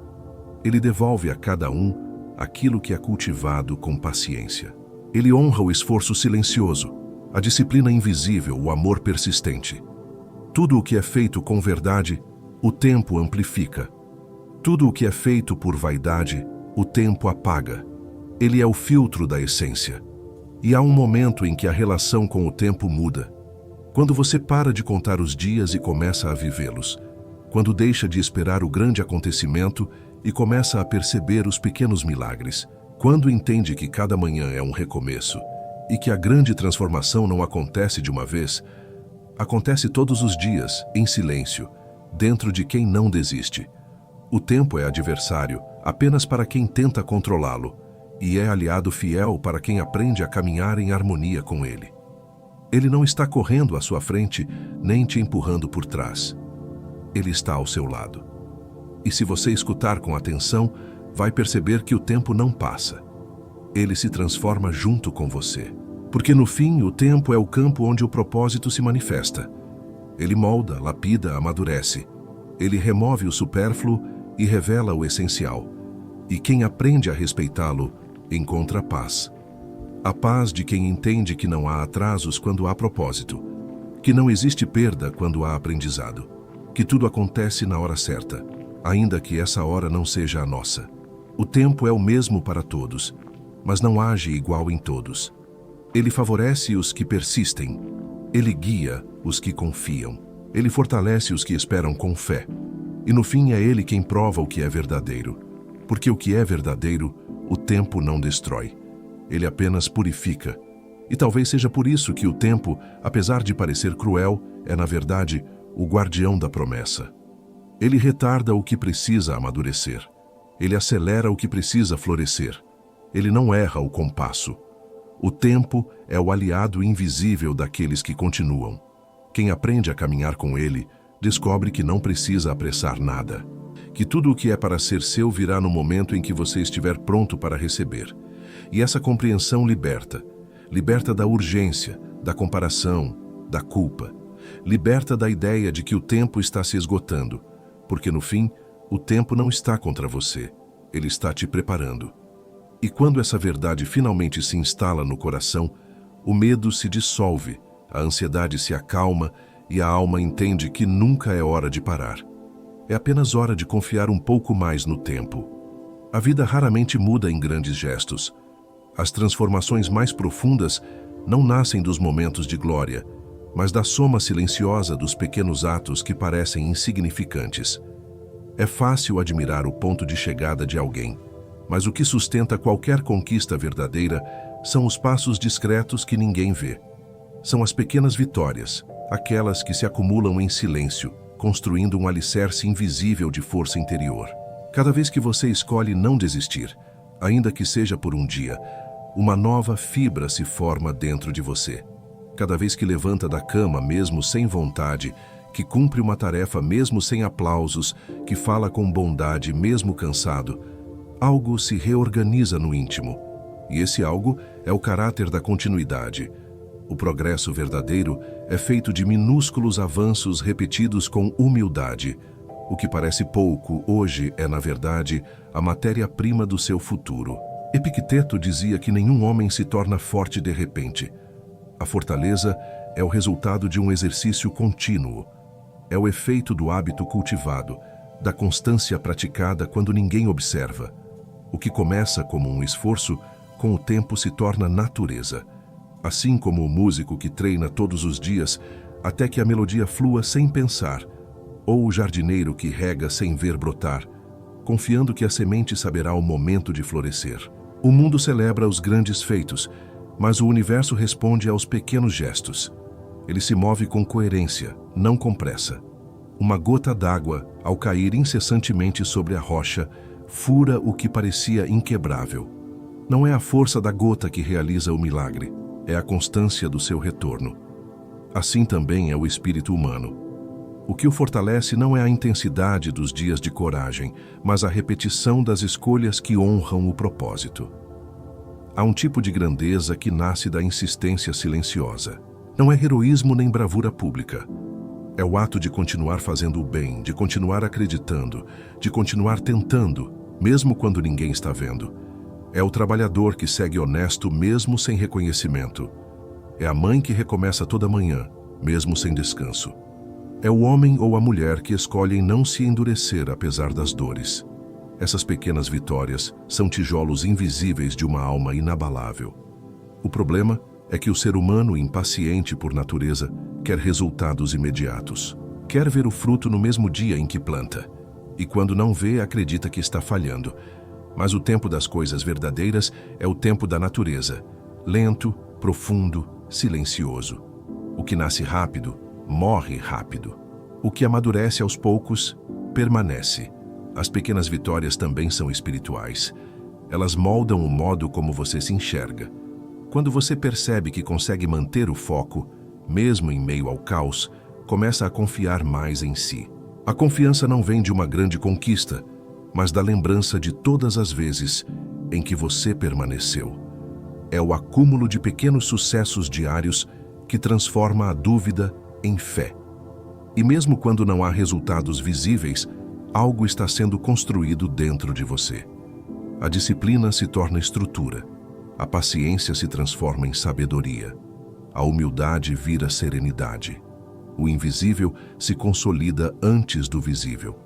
Ele devolve a cada um aquilo que é cultivado com paciência. Ele honra o esforço silencioso, a disciplina invisível, o amor persistente. Tudo o que é feito com verdade, o tempo amplifica. Tudo o que é feito por vaidade, o tempo apaga. Ele é o filtro da essência. E há um momento em que a relação com o tempo muda. Quando você para de contar os dias e começa a vivê-los. Quando deixa de esperar o grande acontecimento e começa a perceber os pequenos milagres. Quando entende que cada manhã é um recomeço e que a grande transformação não acontece de uma vez, acontece todos os dias, em silêncio, dentro de quem não desiste. O tempo é adversário apenas para quem tenta controlá-lo e é aliado fiel para quem aprende a caminhar em harmonia com ele. Ele não está correndo à sua frente nem te empurrando por trás. Ele está ao seu lado. E se você escutar com atenção, vai perceber que o tempo não passa. Ele se transforma junto com você. Porque no fim, o tempo é o campo onde o propósito se manifesta. Ele molda, lapida, amadurece. Ele remove o supérfluo e revela o essencial. E quem aprende a respeitá-lo, encontra paz. A paz de quem entende que não há atrasos quando há propósito, que não existe perda quando há aprendizado, que tudo acontece na hora certa, ainda que essa hora não seja a nossa. O tempo é o mesmo para todos, mas não age igual em todos. Ele favorece os que persistem, ele guia os que confiam, ele fortalece os que esperam com fé. E no fim é ele quem prova o que é verdadeiro, porque o que é verdadeiro, o tempo não destrói. Ele apenas purifica. E talvez seja por isso que o tempo, apesar de parecer cruel, é na verdade o guardião da promessa. Ele retarda o que precisa amadurecer. Ele acelera o que precisa florescer. Ele não erra o compasso. O tempo é o aliado invisível daqueles que continuam. Quem aprende a caminhar com ele descobre que não precisa apressar nada. Que tudo o que é para ser seu virá no momento em que você estiver pronto para receber. E essa compreensão liberta. Liberta da urgência, da comparação, da culpa. Liberta da ideia de que o tempo está se esgotando, porque no fim, o tempo não está contra você, ele está te preparando. E quando essa verdade finalmente se instala no coração, o medo se dissolve, a ansiedade se acalma e a alma entende que nunca é hora de parar. É apenas hora de confiar um pouco mais no tempo. A vida raramente muda em grandes gestos. As transformações mais profundas não nascem dos momentos de glória, mas da soma silenciosa dos pequenos atos que parecem insignificantes. É fácil admirar o ponto de chegada de alguém, mas o que sustenta qualquer conquista verdadeira são os passos discretos que ninguém vê. São as pequenas vitórias, aquelas que se acumulam em silêncio, construindo um alicerce invisível de força interior. Cada vez que você escolhe não desistir, ainda que seja por um dia, uma nova fibra se forma dentro de você. Cada vez que levanta da cama mesmo sem vontade, que cumpre uma tarefa mesmo sem aplausos, que fala com bondade mesmo cansado, algo se reorganiza no íntimo. E esse algo é o caráter da continuidade. O progresso verdadeiro é feito de minúsculos avanços repetidos com humildade. O que parece pouco hoje é, na verdade, a matéria-prima do seu futuro. Epicteto dizia que nenhum homem se torna forte de repente. A fortaleza é o resultado de um exercício contínuo. É o efeito do hábito cultivado, da constância praticada quando ninguém observa. O que começa como um esforço, com o tempo se torna natureza. Assim como o músico que treina todos os dias até que a melodia flua sem pensar, ou o jardineiro que rega sem ver brotar, confiando que a semente saberá o momento de florescer. O mundo celebra os grandes feitos, mas o universo responde aos pequenos gestos. Ele se move com coerência, não com pressa. Uma gota d'água, ao cair incessantemente sobre a rocha, fura o que parecia inquebrável. Não é a força da gota que realiza o milagre, é a constância do seu retorno. Assim também é o espírito humano. O que o fortalece não é a intensidade dos dias de coragem, mas a repetição das escolhas que honram o propósito. Há um tipo de grandeza que nasce da insistência silenciosa. Não é heroísmo nem bravura pública. É o ato de continuar fazendo o bem, de continuar acreditando, de continuar tentando, mesmo quando ninguém está vendo. É o trabalhador que segue honesto mesmo sem reconhecimento. É a mãe que recomeça toda manhã, mesmo sem descanso. É o homem ou a mulher que escolhem não se endurecer apesar das dores. Essas pequenas vitórias são tijolos invisíveis de uma alma inabalável. O problema é que o ser humano, impaciente por natureza, quer resultados imediatos. Quer ver o fruto no mesmo dia em que planta. E quando não vê, acredita que está falhando. Mas o tempo das coisas verdadeiras é o tempo da natureza. Lento, profundo, silencioso. O que nasce rápido, morre rápido. O que amadurece aos poucos, permanece. As pequenas vitórias também são espirituais. Elas moldam o modo como você se enxerga. Quando você percebe que consegue manter o foco, mesmo em meio ao caos, começa a confiar mais em si. A confiança não vem de uma grande conquista, mas da lembrança de todas as vezes em que você permaneceu. É o acúmulo de pequenos sucessos diários que transforma a dúvida em fé. E mesmo quando não há resultados visíveis, algo está sendo construído dentro de você. A disciplina se torna estrutura. A paciência se transforma em sabedoria. A humildade vira serenidade. O invisível se consolida antes do visível.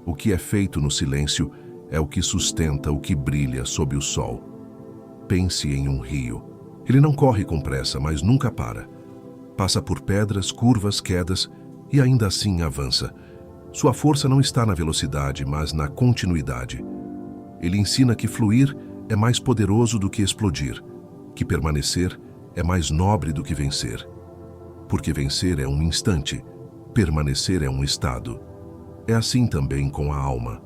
O que é feito no silêncio é o que sustenta o que brilha sob o sol. Pense em um rio. Ele não corre com pressa, mas nunca para. Passa por pedras, curvas, quedas e ainda assim avança. Sua força não está na velocidade, mas na continuidade. Ele ensina que fluir é mais poderoso do que explodir, que permanecer é mais nobre do que vencer. Porque vencer é um instante, permanecer é um estado. É assim também com a alma.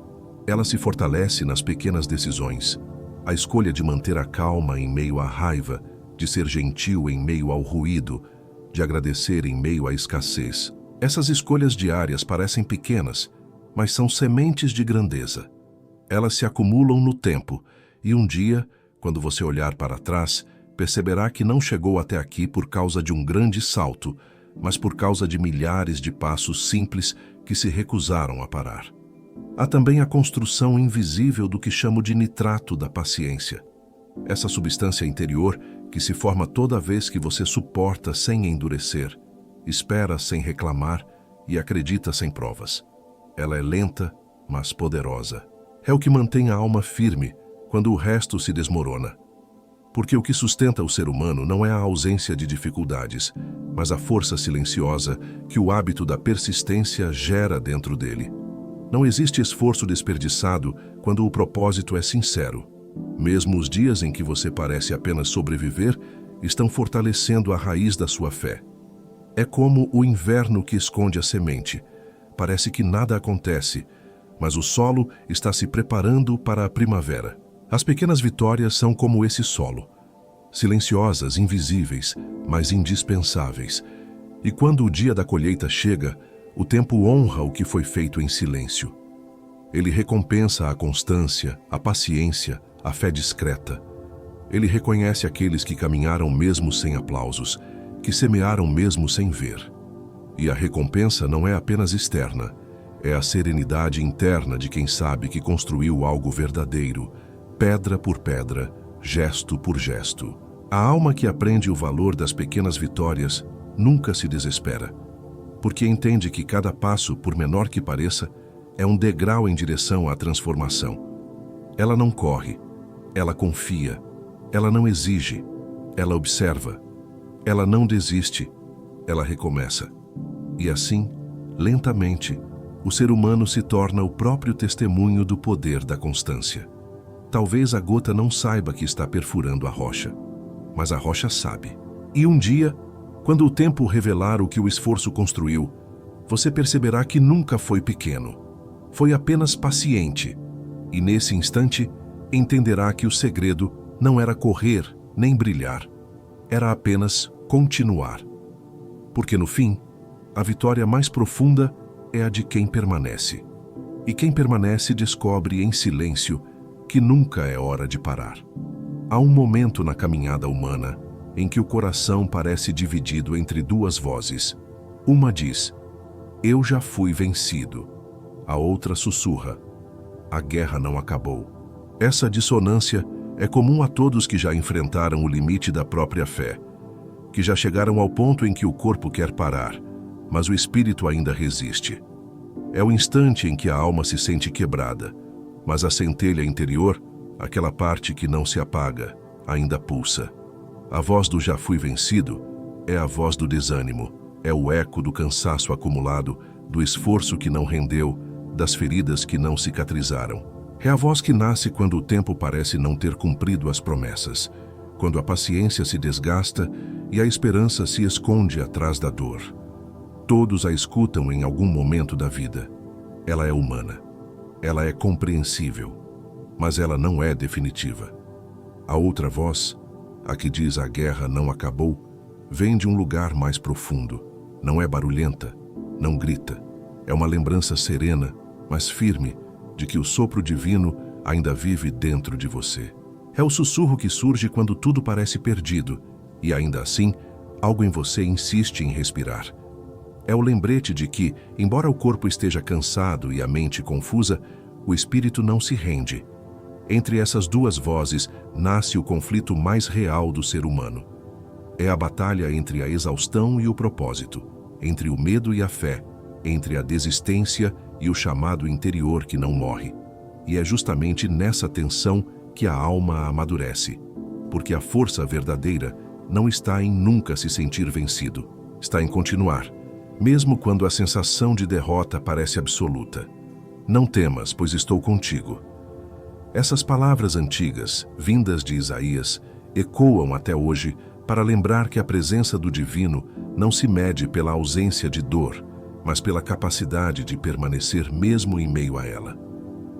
Ela se fortalece nas pequenas decisões. A escolha de manter a calma em meio à raiva, de ser gentil em meio ao ruído, de agradecer em meio à escassez. Essas escolhas diárias parecem pequenas, mas são sementes de grandeza. Elas se acumulam no tempo e um dia, quando você olhar para trás, perceberá que não chegou até aqui por causa de um grande salto, mas por causa de milhares de passos simples que se recusaram a parar. Há também a construção invisível do que chamo de nitrato da paciência. Essa substância interior que se forma toda vez que você suporta sem endurecer, espera sem reclamar e acredita sem provas. Ela é lenta, mas poderosa. É o que mantém a alma firme quando o resto se desmorona. Porque o que sustenta o ser humano não é a ausência de dificuldades, mas a força silenciosa que o hábito da persistência gera dentro dele. Não existe esforço desperdiçado quando o propósito é sincero. Mesmo os dias em que você parece apenas sobreviver, estão fortalecendo a raiz da sua fé. É como o inverno que esconde a semente. Parece que nada acontece, mas o solo está se preparando para a primavera. As pequenas vitórias são como esse solo, silenciosas, invisíveis, mas indispensáveis. E quando o dia da colheita chega, o tempo honra o que foi feito em silêncio. Ele recompensa a constância, a paciência, a fé discreta. Ele reconhece aqueles que caminharam mesmo sem aplausos, que semearam mesmo sem ver. E a recompensa não é apenas externa, é a serenidade interna de quem sabe que construiu algo verdadeiro, pedra por pedra, gesto por gesto. A alma que aprende o valor das pequenas vitórias nunca se desespera, porque entende que cada passo, por menor que pareça, é um degrau em direção à transformação. Ela não corre, ela confia, ela não exige, ela observa, ela não desiste, ela recomeça. E assim, lentamente, o ser humano se torna o próprio testemunho do poder da constância. Talvez a gota não saiba que está perfurando a rocha, mas a rocha sabe. E um dia, quando o tempo revelar o que o esforço construiu, você perceberá que nunca foi pequeno. Foi apenas paciente. E nesse instante, entenderá que o segredo não era correr nem brilhar. Era apenas continuar. Porque no fim, a vitória mais profunda é a de quem permanece. E quem permanece descobre em silêncio que nunca é hora de parar. Há um momento na caminhada humana em que o coração parece dividido entre duas vozes. Uma diz: "Eu já fui vencido." A outra sussurra: "A guerra não acabou." Essa dissonância é comum a todos que já enfrentaram o limite da própria fé, que já chegaram ao ponto em que o corpo quer parar, mas o espírito ainda resiste. É o instante em que a alma se sente quebrada, mas a centelha interior, aquela parte que não se apaga, ainda pulsa. A voz do "já fui vencido" é a voz do desânimo, é o eco do cansaço acumulado, do esforço que não rendeu, das feridas que não cicatrizaram. É a voz que nasce quando o tempo parece não ter cumprido as promessas, quando a paciência se desgasta e a esperança se esconde atrás da dor. Todos a escutam em algum momento da vida. Ela é humana. Ela é compreensível, mas ela não é definitiva. A outra voz, a que diz "a guerra não acabou", vem de um lugar mais profundo. Não é barulhenta, não grita. É uma lembrança serena, mas firme, de que o sopro divino ainda vive dentro de você. É o sussurro que surge quando tudo parece perdido, e ainda assim, algo em você insiste em respirar. É o lembrete de que, embora o corpo esteja cansado e a mente confusa, o espírito não se rende. Entre essas duas vozes nasce o conflito mais real do ser humano. É a batalha entre a exaustão e o propósito, entre o medo e a fé, entre a desistência e o chamado interior que não morre. E é justamente nessa tensão que a alma amadurece, porque a força verdadeira não está em nunca se sentir vencido, está em continuar, mesmo quando a sensação de derrota parece absoluta. "Não temas, pois estou contigo." Essas palavras antigas, vindas de Isaías, ecoam até hoje para lembrar que a presença do divino não se mede pela ausência de dor, mas pela capacidade de permanecer mesmo em meio a ela.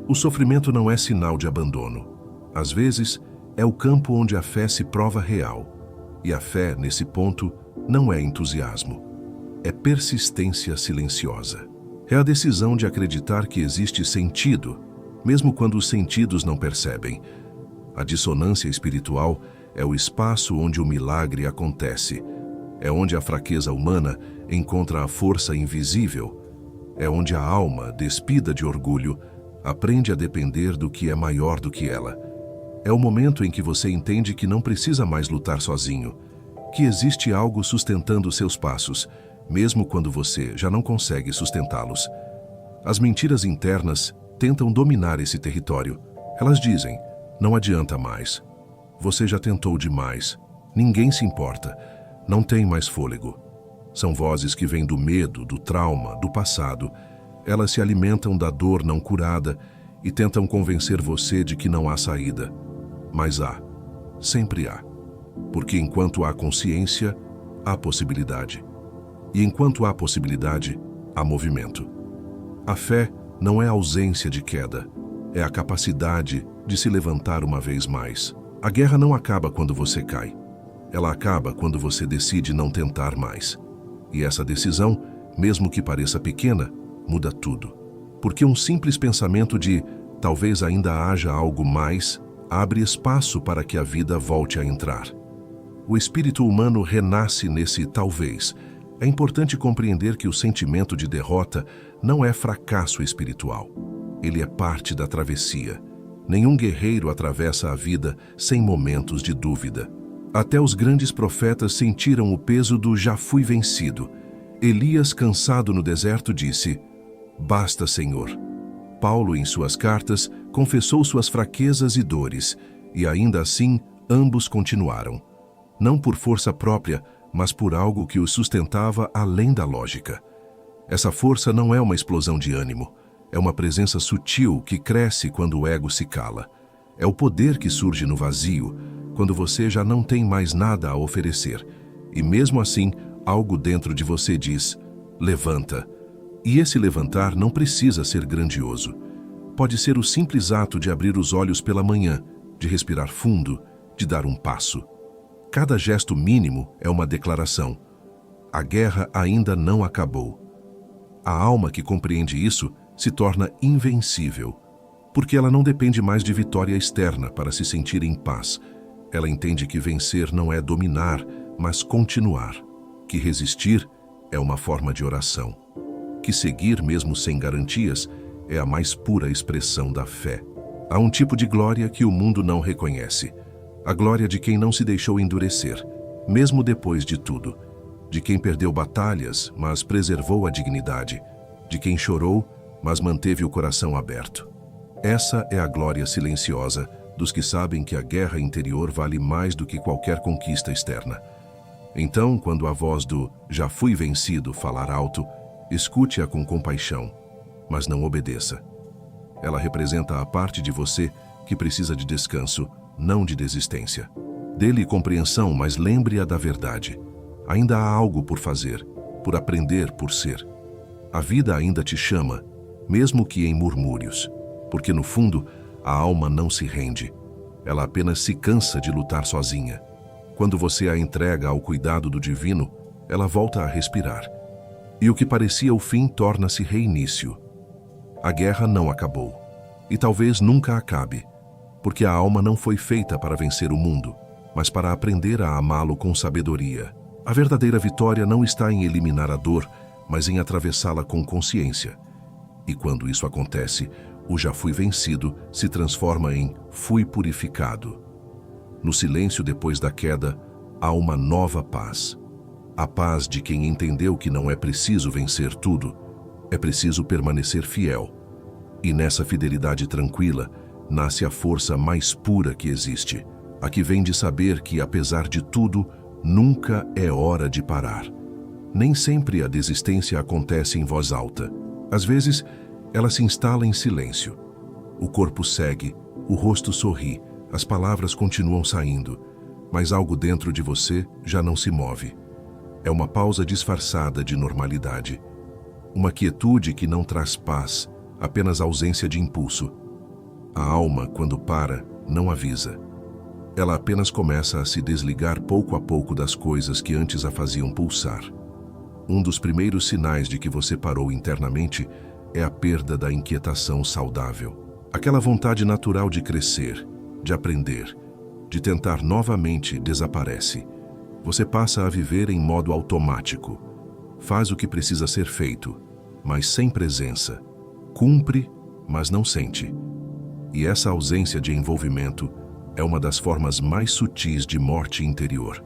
O sofrimento não é sinal de abandono. Às vezes, é o campo onde a fé se prova real. E a fé, nesse ponto, não é entusiasmo. é persistência silenciosa. É a decisão de acreditar que existe sentido, mesmo quando os sentidos não percebem. A dissonância espiritual é o espaço onde o milagre acontece. É onde a fraqueza humana encontra a força invisível. É onde a alma, despida de orgulho, aprende a depender do que é maior do que ela. É o momento em que você entende que não precisa mais lutar sozinho, que existe algo sustentando seus passos, mesmo quando você já não consegue sustentá-los. As mentiras internas tentam dominar esse território. Elas dizem: não adianta mais. Você já tentou demais. Ninguém se importa. Não tem mais fôlego. São vozes que vêm do medo, do trauma, do passado. Elas se alimentam da dor não curada e tentam convencer você de que não há saída. Mas há. Sempre há. Porque enquanto há consciência, há possibilidade. E enquanto há possibilidade, há movimento. A fé não é a ausência de queda, é a capacidade de se levantar uma vez mais. A guerra não acaba quando você cai. Ela acaba quando você decide não tentar mais. E essa decisão, mesmo que pareça pequena, muda tudo. Porque um simples pensamento de talvez ainda haja algo mais, abre espaço para que a vida volte a entrar. O espírito humano renasce nesse talvez. É importante compreender que o sentimento de derrota não é fracasso espiritual. Ele é parte da travessia. Nenhum guerreiro atravessa a vida sem momentos de dúvida. Até os grandes profetas sentiram o peso do "já fui vencido". Elias, cansado no deserto, disse: "Basta, Senhor". Paulo, em suas cartas, confessou suas fraquezas e dores, e ainda assim, ambos continuaram. Não por força própria, mas por algo que os sustentava além da lógica. Essa força não é uma explosão de ânimo, é uma presença sutil que cresce quando o ego se cala. É o poder que surge no vazio, quando você já não tem mais nada a oferecer. E mesmo assim, algo dentro de você diz: levanta. E esse levantar não precisa ser grandioso. Pode ser o simples ato de abrir os olhos pela manhã, de respirar fundo, de dar um passo. Cada gesto mínimo é uma declaração. A guerra ainda não acabou. A alma que compreende isso se torna invencível, porque ela não depende mais de vitória externa para se sentir em paz. Ela entende que vencer não é dominar, mas continuar. Que resistir é uma forma de oração. Que seguir mesmo sem garantias é a mais pura expressão da fé. Há um tipo de glória que o mundo não reconhece. A glória de quem não se deixou endurecer, mesmo depois de tudo. De quem perdeu batalhas, mas preservou a dignidade. De quem chorou, mas manteve o coração aberto. Essa é a glória silenciosa dos que sabem que a guerra interior vale mais do que qualquer conquista externa. Então, quando a voz do "já fui vencido" falar alto, escute-a com compaixão, mas não obedeça. Ela representa a parte de você que precisa de descanso, não de desistência. Dê-lhe compreensão, mas lembre-a da verdade. Ainda há algo por fazer, por aprender, por ser. A vida ainda te chama, mesmo que em murmúrios, porque no fundo a alma não se rende. Ela apenas se cansa de lutar sozinha. Quando você a entrega ao cuidado do divino, ela volta a respirar. E o que parecia o fim torna-se reinício. A guerra não acabou. E talvez nunca acabe, porque a alma não foi feita para vencer o mundo, mas para aprender a amá-lo com sabedoria. A verdadeira vitória não está em eliminar a dor, mas em atravessá-la com consciência. E quando isso acontece, o "já fui vencido" se transforma em "fui purificado". No silêncio depois da queda, há uma nova paz. A paz de quem entendeu que não é preciso vencer tudo, é preciso permanecer fiel. E nessa fidelidade tranquila, nasce a força mais pura que existe, a que vem de saber que, apesar de tudo, nunca é hora de parar. Nem sempre a desistência acontece em voz alta. Às vezes, ela se instala em silêncio. O corpo segue, o rosto sorri, as palavras continuam saindo, mas algo dentro de você já não se move. É uma pausa disfarçada de normalidade. Uma quietude que não traz paz, apenas ausência de impulso. A alma, quando para, não avisa. Ela apenas começa a se desligar pouco a pouco das coisas que antes a faziam pulsar. Um dos primeiros sinais de que você parou internamente é a perda da inquietação saudável. Aquela vontade natural de crescer, de aprender, de tentar novamente desaparece. Você passa a viver em modo automático. Faz o que precisa ser feito, mas sem presença. Cumpre, mas não sente. E essa ausência de envolvimento é uma das formas mais sutis de morte interior.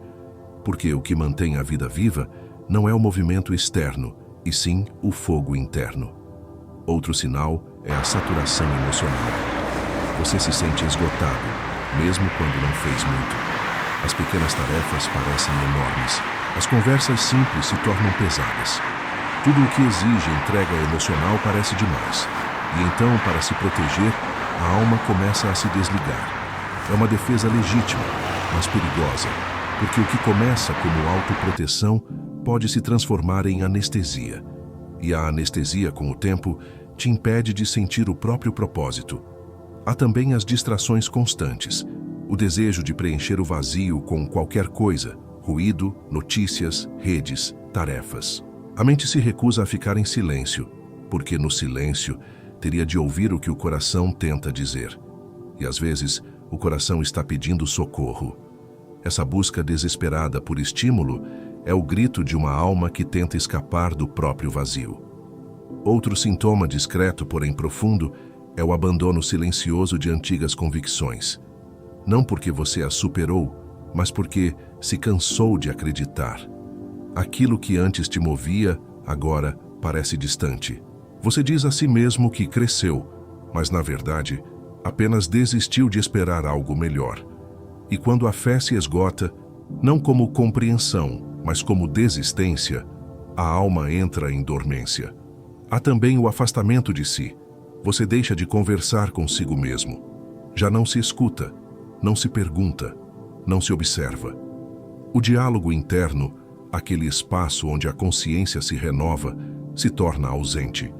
Porque o que mantém a vida viva não é o movimento externo, e sim o fogo interno. Outro sinal é a saturação emocional. Você se sente esgotado, mesmo quando não fez muito. As pequenas tarefas parecem enormes. As conversas simples se tornam pesadas. Tudo o que exige entrega emocional parece demais. E então, para se proteger, a alma começa a se desligar. É uma defesa legítima, mas perigosa, porque o que começa como autoproteção pode se transformar em anestesia. E a anestesia, com o tempo, te impede de sentir o próprio propósito. Há também as distrações constantes, o desejo de preencher o vazio com qualquer coisa, ruído, notícias, redes, tarefas. A mente se recusa a ficar em silêncio, porque no silêncio teria de ouvir o que o coração tenta dizer. E às vezes, o coração está pedindo socorro. Essa busca desesperada por estímulo é o grito de uma alma que tenta escapar do próprio vazio. Outro sintoma discreto, porém profundo, é o abandono silencioso de antigas convicções. Não porque você as superou, mas porque se cansou de acreditar. Aquilo que antes te movia, agora parece distante. Você diz a si mesmo que cresceu, mas na verdade, apenas desistiu de esperar algo melhor. E quando a fé se esgota, não como compreensão, mas como desistência, a alma entra em dormência. Há também o afastamento de si. Você deixa de conversar consigo mesmo. Já não se escuta, não se pergunta, não se observa. O diálogo interno, aquele espaço onde a consciência se renova, se torna ausente.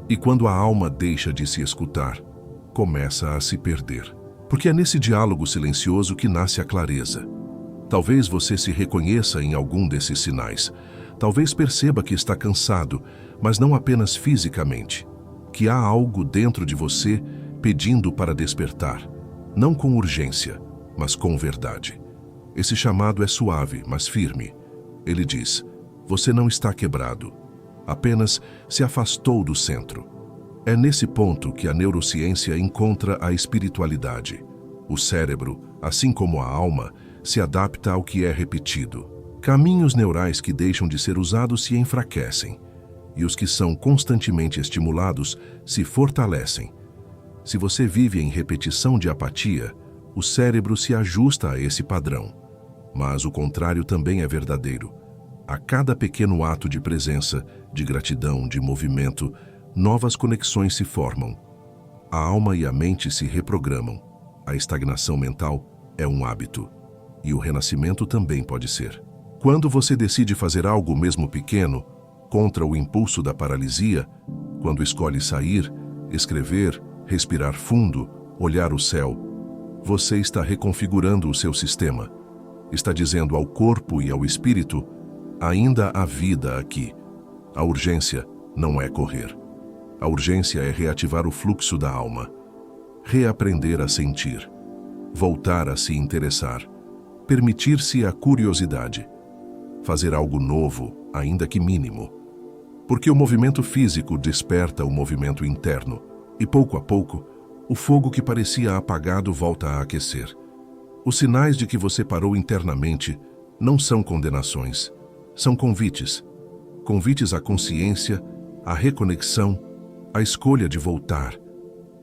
E quando a alma deixa de se escutar, começa a se perder. Porque é nesse diálogo silencioso que nasce a clareza. Talvez você se reconheça em algum desses sinais. Talvez perceba que está cansado, mas não apenas fisicamente. Que há algo dentro de você pedindo para despertar. Não com urgência, mas com verdade. Esse chamado é suave, mas firme. Ele diz: você não está quebrado. Apenas se afastou do centro. É nesse ponto que a neurociência encontra a espiritualidade. O cérebro, assim como a alma, se adapta ao que é repetido. Caminhos neurais que deixam de ser usados se enfraquecem, e os que são constantemente estimulados se fortalecem. Se você vive em repetição de apatia, o cérebro se ajusta a esse padrão. Mas o contrário também é verdadeiro. A cada pequeno ato de presença, de gratidão, de movimento, novas conexões se formam. A alma e a mente se reprogramam. A estagnação mental é um hábito. E o renascimento também pode ser. Quando você decide fazer algo mesmo pequeno, contra o impulso da paralisia, quando escolhe sair, escrever, respirar fundo, olhar o céu, você está reconfigurando o seu sistema. Está dizendo ao corpo e ao espírito: ainda há vida aqui. A urgência não é correr. A urgência é reativar o fluxo da alma. Reaprender a sentir. Voltar a se interessar. Permitir-se a curiosidade. Fazer algo novo, ainda que mínimo. Porque o movimento físico desperta o movimento interno. E pouco a pouco, o fogo que parecia apagado volta a aquecer. Os sinais de que você parou internamente não são condenações. São convites. Convites à consciência, à reconexão, à escolha de voltar.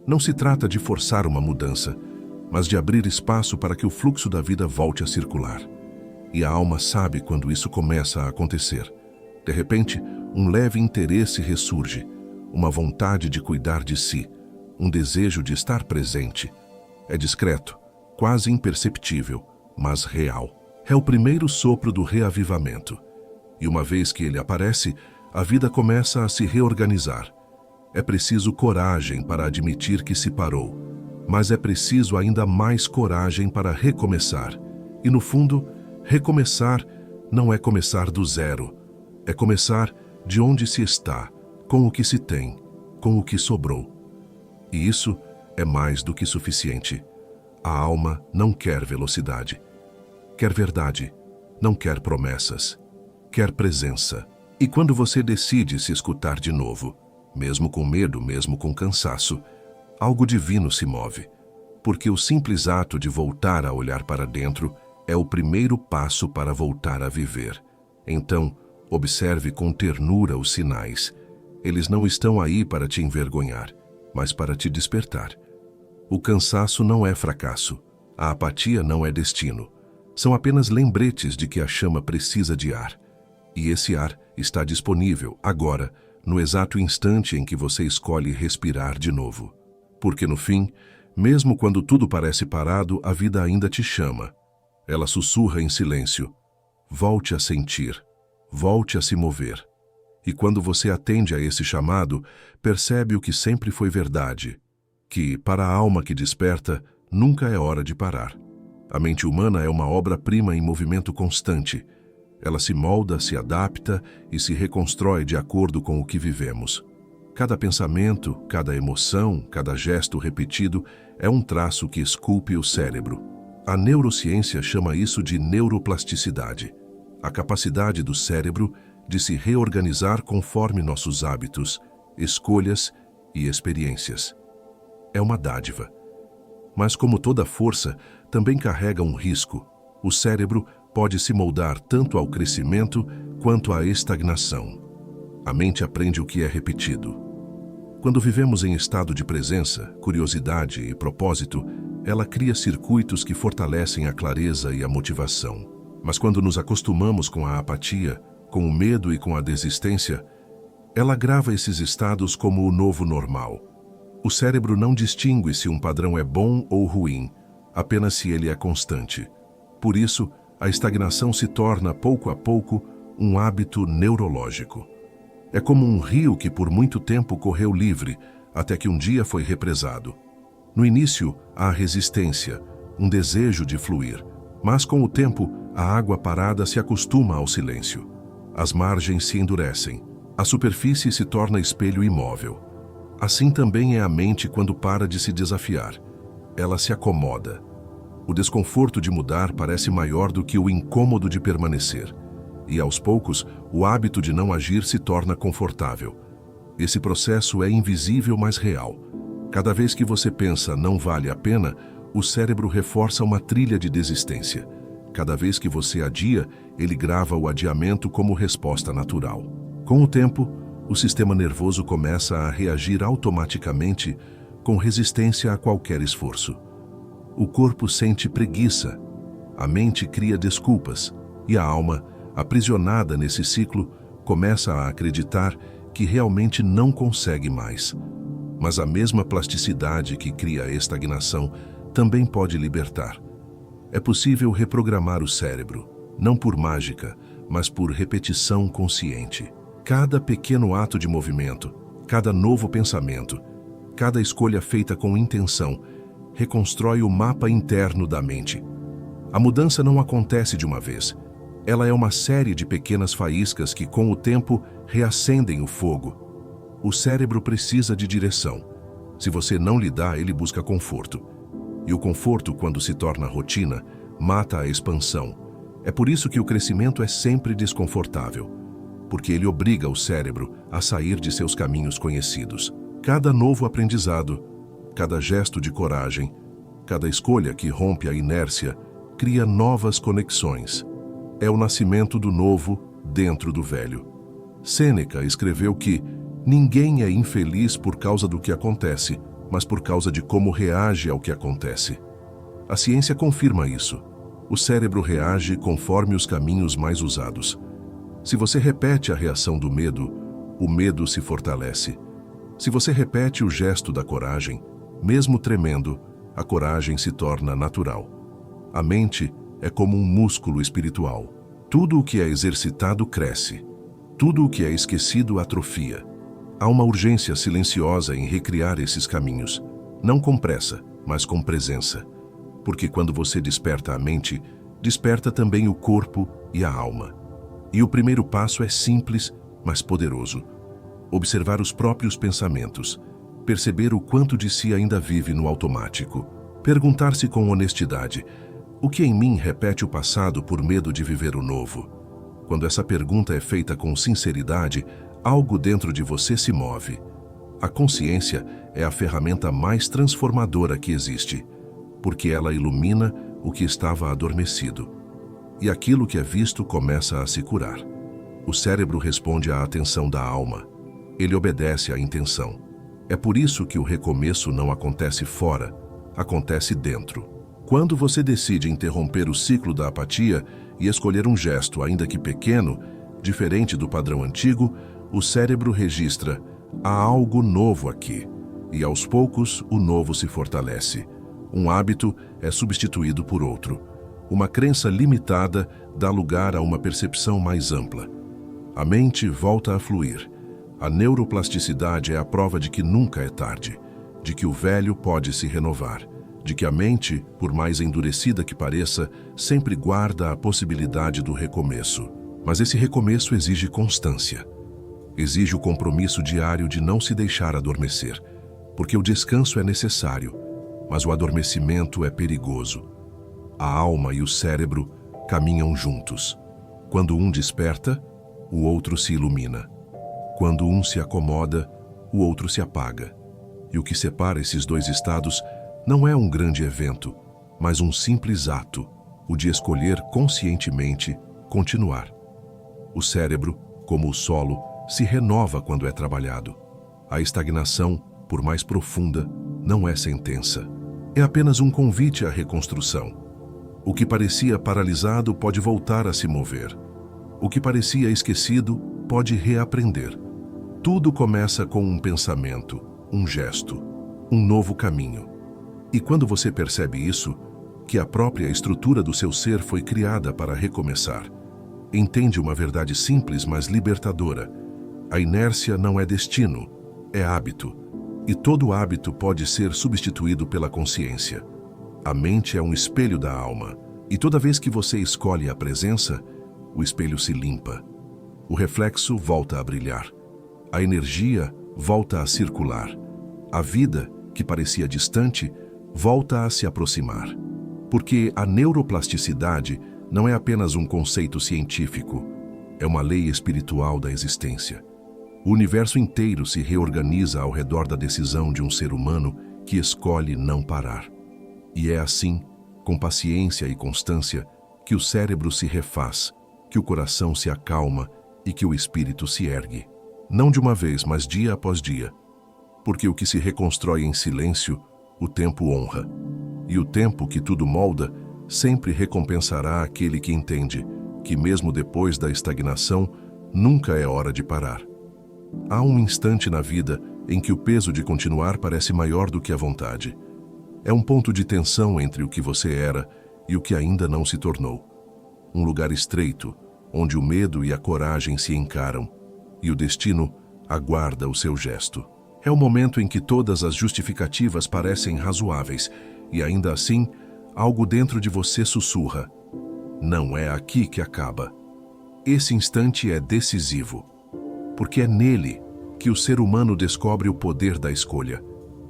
Não se trata de forçar uma mudança, mas de abrir espaço para que o fluxo da vida volte a circular. E a alma sabe quando isso começa a acontecer. De repente, um leve interesse ressurge, uma vontade de cuidar de si, um desejo de estar presente. É discreto, quase imperceptível, mas real. É o primeiro sopro do reavivamento. E uma vez que ele aparece, a vida começa a se reorganizar. É preciso coragem para admitir que se parou, mas é preciso ainda mais coragem para recomeçar. E no fundo, recomeçar não é começar do zero, É começar de onde se está, com o que se tem, com o que sobrou. E isso é mais do que suficiente. A alma não quer velocidade. Quer verdade, não quer promessas. Quer presença. E quando você decide se escutar de novo, mesmo com medo, mesmo com cansaço, algo divino se move. Porque o simples ato de voltar a olhar para dentro é o primeiro passo para voltar a viver. Então, observe com ternura os sinais. Eles não estão aí para te envergonhar, mas para te despertar. O cansaço não é fracasso. A apatia não é destino. São apenas lembretes de que a chama precisa de ar. E esse ar está disponível agora, no exato instante em que você escolhe respirar de novo. Porque no fim, mesmo quando tudo parece parado, a vida ainda te chama. Ela sussurra em silêncio. Volte a sentir. Volte a se mover. E quando você atende a esse chamado, percebe o que sempre foi verdade, que, para a alma que desperta, nunca é hora de parar. A mente humana é uma obra-prima em movimento constante. Ela se molda, se adapta e se reconstrói de acordo com o que vivemos. Cada pensamento, cada emoção, cada gesto repetido é um traço que esculpe o cérebro. A neurociência chama isso de neuroplasticidade. A capacidade do cérebro de se reorganizar conforme nossos hábitos, escolhas e experiências. É uma dádiva. Mas como toda força, também carrega um risco. O cérebro pode se moldar tanto ao crescimento quanto à estagnação. A mente aprende o que é repetido. Quando vivemos em estado de presença, curiosidade e propósito, ela cria circuitos que fortalecem a clareza e a motivação. Mas quando nos acostumamos com a apatia, com o medo e com a desistência, ela grava esses estados como o novo normal. O cérebro não distingue se um padrão é bom ou ruim, apenas se ele é constante. Por isso, a estagnação se torna, pouco a pouco, um hábito neurológico. É como um rio que por muito tempo correu livre, até que um dia foi represado. No início, há resistência, um desejo de fluir, mas com o tempo, a água parada se acostuma ao silêncio. As margens se endurecem, a superfície se torna espelho imóvel. Assim também é a mente quando para de se desafiar. Ela se acomoda. O desconforto de mudar parece maior do que o incômodo de permanecer. E aos poucos, o hábito de não agir se torna confortável. Esse processo é invisível, mas real. Cada vez que você pensa não vale a pena, o cérebro reforça uma trilha de desistência. Cada vez que você adia, ele grava o adiamento como resposta natural. Com o tempo, o sistema nervoso começa a reagir automaticamente com resistência a qualquer esforço. O corpo sente preguiça, a mente cria desculpas e a alma, aprisionada nesse ciclo, começa a acreditar que realmente não consegue mais. Mas a mesma plasticidade que cria a estagnação também pode libertar. É possível reprogramar o cérebro, não por mágica, mas por repetição consciente. Cada pequeno ato de movimento, cada novo pensamento, cada escolha feita com intenção, reconstrói o mapa interno da mente. A mudança não acontece de uma vez. Ela é uma série de pequenas faíscas que, com o tempo, reacendem o fogo. O cérebro precisa de direção. Se você não lhe dá, ele busca conforto. E o conforto, quando se torna rotina, mata a expansão. É por isso que o crescimento é sempre desconfortável, porque ele obriga o cérebro a sair de seus caminhos conhecidos. Cada novo aprendizado, cada gesto de coragem, cada escolha que rompe a inércia, cria novas conexões. É o nascimento do novo dentro do velho. Sêneca escreveu que ninguém é infeliz por causa do que acontece, mas por causa de como reage ao que acontece. A ciência confirma isso. O cérebro reage conforme os caminhos mais usados. Se você repete a reação do medo, o medo se fortalece. Se você repete o gesto da coragem, mesmo tremendo, a coragem se torna natural. A mente é como um músculo espiritual. Tudo o que é exercitado cresce. Tudo o que é esquecido atrofia. Há uma urgência silenciosa em recriar esses caminhos, não com pressa, mas com presença. Porque quando você desperta a mente, desperta também o corpo e a alma. E o primeiro passo é simples, mas poderoso. Observar os próprios pensamentos, perceber o quanto de si ainda vive no automático. Perguntar-se com honestidade: o que em mim repete o passado por medo de viver o novo? Quando essa pergunta é feita com sinceridade, algo dentro de você se move. A consciência é a ferramenta mais transformadora que existe, porque ela ilumina o que estava adormecido. E aquilo que é visto começa a se curar. O cérebro responde à atenção da alma. Ele obedece à intenção. É por isso que o recomeço não acontece fora, acontece dentro. Quando você decide interromper o ciclo da apatia e escolher um gesto, ainda que pequeno, diferente do padrão antigo, o cérebro registra: há algo novo aqui. E aos poucos, o novo se fortalece. Um hábito é substituído por outro. Uma crença limitada dá lugar a uma percepção mais ampla. A mente volta a fluir. A neuroplasticidade é a prova de que nunca é tarde, de que o velho pode se renovar, de que a mente, por mais endurecida que pareça, sempre guarda a possibilidade do recomeço. Mas esse recomeço exige constância. Exige o compromisso diário de não se deixar adormecer, porque o descanso é necessário, mas o adormecimento é perigoso. A alma e o cérebro caminham juntos. Quando um desperta, o outro se ilumina. Quando um se acomoda, o outro se apaga. E o que separa esses dois estados não é um grande evento, mas um simples ato, o de escolher conscientemente continuar. O cérebro, como o solo, se renova quando é trabalhado. A estagnação, por mais profunda, não é sentença. É apenas um convite à reconstrução. O que parecia paralisado pode voltar a se mover. O que parecia esquecido pode reaprender. Tudo começa com um pensamento, um gesto, um novo caminho. E quando você percebe isso, que a própria estrutura do seu ser foi criada para recomeçar, entende uma verdade simples, mas libertadora. A inércia não é destino, é hábito. E todo hábito pode ser substituído pela consciência. A mente é um espelho da alma, e toda vez que você escolhe a presença, o espelho se limpa. O reflexo volta a brilhar. A energia volta a circular. A vida, que parecia distante, volta a se aproximar. Porque a neuroplasticidade não é apenas um conceito científico, é uma lei espiritual da existência. O universo inteiro se reorganiza ao redor da decisão de um ser humano que escolhe não parar. E é assim, com paciência e constância, que o cérebro se refaz, que o coração se acalma e que o espírito se ergue. Não de uma vez, mas dia após dia. Porque o que se reconstrói em silêncio, o tempo honra. E o tempo que tudo molda sempre recompensará aquele que entende que, mesmo depois da estagnação, nunca é hora de parar. Há um instante na vida em que o peso de continuar parece maior do que a vontade. É um ponto de tensão entre o que você era e o que ainda não se tornou. Um lugar estreito, onde o medo e a coragem se encaram, e o destino aguarda o seu gesto. É o momento em que todas as justificativas parecem razoáveis, e ainda assim, algo dentro de você sussurra: não é aqui que acaba. Esse instante é decisivo, porque é nele que o ser humano descobre o poder da escolha.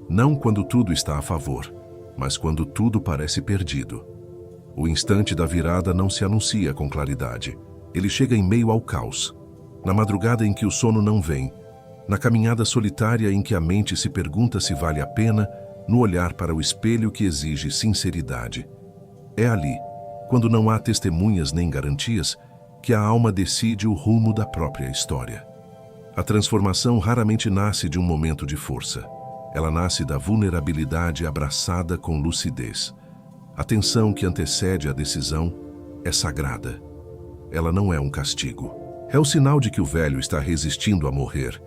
Não quando tudo está a favor, mas quando tudo parece perdido. O instante da virada não se anuncia com claridade. Ele chega em meio ao caos, na madrugada em que o sono não vem, na caminhada solitária em que a mente se pergunta se vale a pena, no olhar para o espelho que exige sinceridade. É ali, quando não há testemunhas nem garantias, que a alma decide o rumo da própria história. A transformação raramente nasce de um momento de força. Ela nasce da vulnerabilidade abraçada com lucidez. A tensão que antecede a decisão é sagrada. Ela não é um castigo. É o sinal de que o velho está resistindo a morrer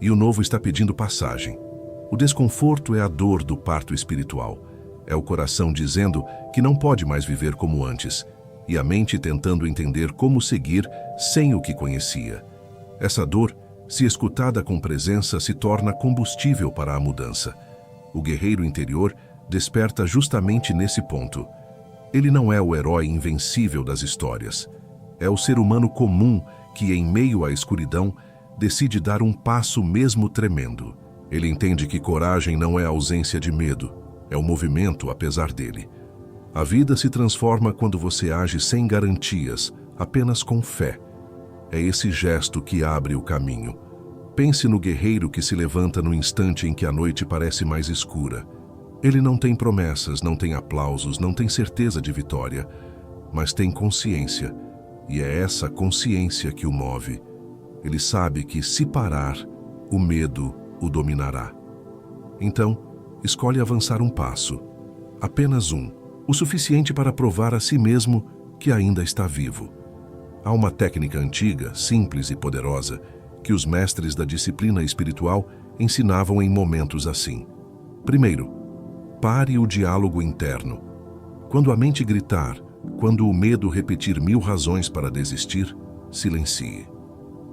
e o novo está pedindo passagem. O desconforto é a dor do parto espiritual. É o coração dizendo que não pode mais viver como antes e a mente tentando entender como seguir sem o que conhecia. Essa dor, se escutada com presença, se torna combustível para a mudança. O guerreiro interior desperta justamente nesse ponto. Ele não é o herói invencível das histórias. É o ser humano comum que, em meio à escuridão, decide dar um passo mesmo tremendo. Ele entende que coragem não é ausência de medo, é o movimento apesar dele. A vida se transforma quando você age sem garantias, apenas com fé. É esse gesto que abre o caminho. Pense no guerreiro que se levanta no instante em que a noite parece mais escura. Ele não tem promessas, não tem aplausos, não tem certeza de vitória, mas tem consciência, e é essa consciência que o move. Ele sabe que, se parar, o medo o dominará. Então, escolhe avançar um passo, apenas um, o suficiente para provar a si mesmo que ainda está vivo. Há uma técnica antiga, simples e poderosa, que os mestres da disciplina espiritual ensinavam em momentos assim. Primeiro, pare o diálogo interno. Quando a mente gritar, quando o medo repetir 1000 razões para desistir, silencie.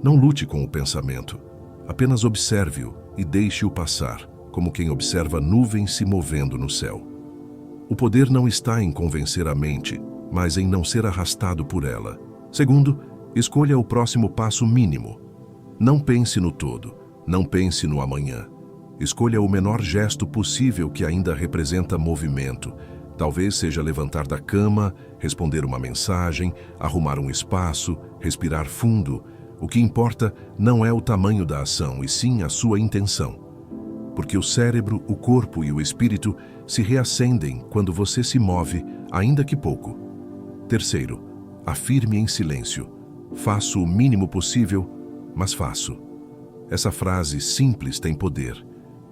Não lute com o pensamento. Apenas observe-o e deixe-o passar, como quem observa nuvens se movendo no céu. O poder não está em convencer a mente, mas em não ser arrastado por ela. Segundo, escolha o próximo passo mínimo. Não pense no todo, não pense no amanhã. Escolha o menor gesto possível que ainda representa movimento. Talvez seja levantar da cama, responder uma mensagem, arrumar um espaço, respirar fundo. O que importa não é o tamanho da ação, e sim a sua intenção. Porque o cérebro, o corpo e o espírito se reacendem quando você se move, ainda que pouco. Terceiro, afirme em silêncio. Faço o mínimo possível, mas faço. Essa frase simples tem poder.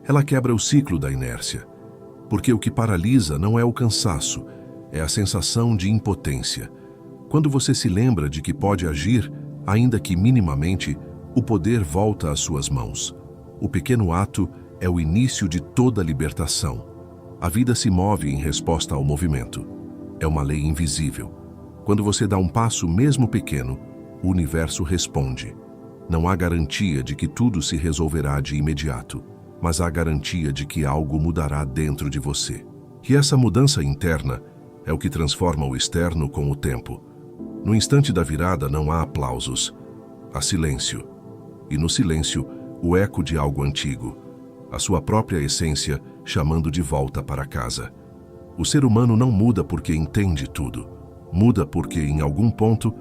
Ela quebra o ciclo da inércia. Porque o que paralisa não é o cansaço, é a sensação de impotência. Quando você se lembra de que pode agir, ainda que minimamente, o poder volta às suas mãos. O pequeno ato é o início de toda libertação. A vida se move em resposta ao movimento. É uma lei invisível. Quando você dá um passo mesmo pequeno, o universo responde. Não há garantia de que tudo se resolverá de imediato, mas há garantia de que algo mudará dentro de você. E essa mudança interna é o que transforma o externo com o tempo. No instante da virada não há aplausos, há silêncio. E no silêncio, o eco de algo antigo, a sua própria essência chamando de volta para casa. O ser humano não muda porque entende tudo. Muda porque, em algum ponto,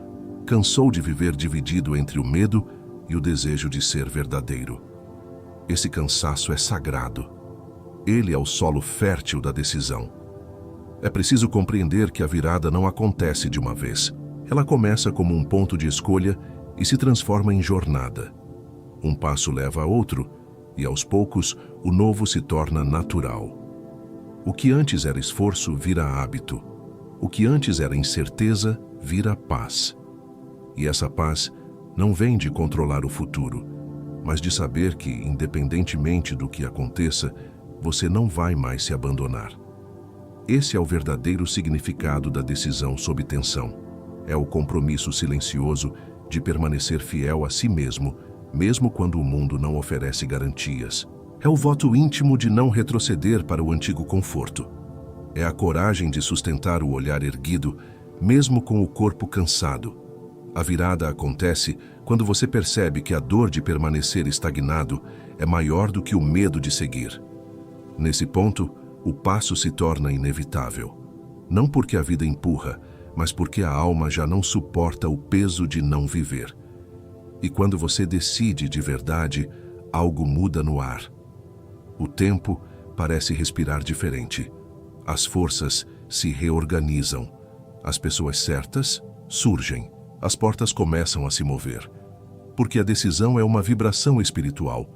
cansou de viver dividido entre o medo e o desejo de ser verdadeiro. Esse cansaço é sagrado. Ele é o solo fértil da decisão. É preciso compreender que a virada não acontece de uma vez. Ela começa como um ponto de escolha e se transforma em jornada. Um passo leva a outro, e aos poucos o novo se torna natural. O que antes era esforço vira hábito. O que antes era incerteza vira paz. E essa paz não vem de controlar o futuro, mas de saber que, independentemente do que aconteça, você não vai mais se abandonar. Esse é o verdadeiro significado da decisão sob tensão. É o compromisso silencioso de permanecer fiel a si mesmo, mesmo quando o mundo não oferece garantias. É o voto íntimo de não retroceder para o antigo conforto. É a coragem de sustentar o olhar erguido, mesmo com o corpo cansado. A virada acontece quando você percebe que a dor de permanecer estagnado é maior do que o medo de seguir. Nesse ponto, o passo se torna inevitável. Não porque a vida empurra, mas porque a alma já não suporta o peso de não viver. E quando você decide de verdade, algo muda no ar. O tempo parece respirar diferente. As forças se reorganizam. As pessoas certas surgem. As portas começam a se mover. Porque a decisão é uma vibração espiritual.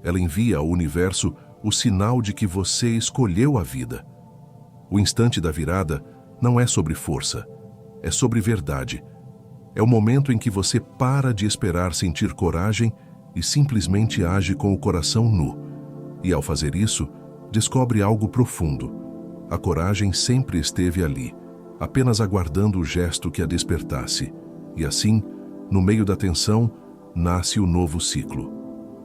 Ela envia ao universo o sinal de que você escolheu a vida. O instante da virada não é sobre força, é sobre verdade. É o momento em que você para de esperar sentir coragem e simplesmente age com o coração nu. E ao fazer isso, descobre algo profundo. A coragem sempre esteve ali, apenas aguardando o gesto que a despertasse. E assim, no meio da tensão, nasce o novo ciclo.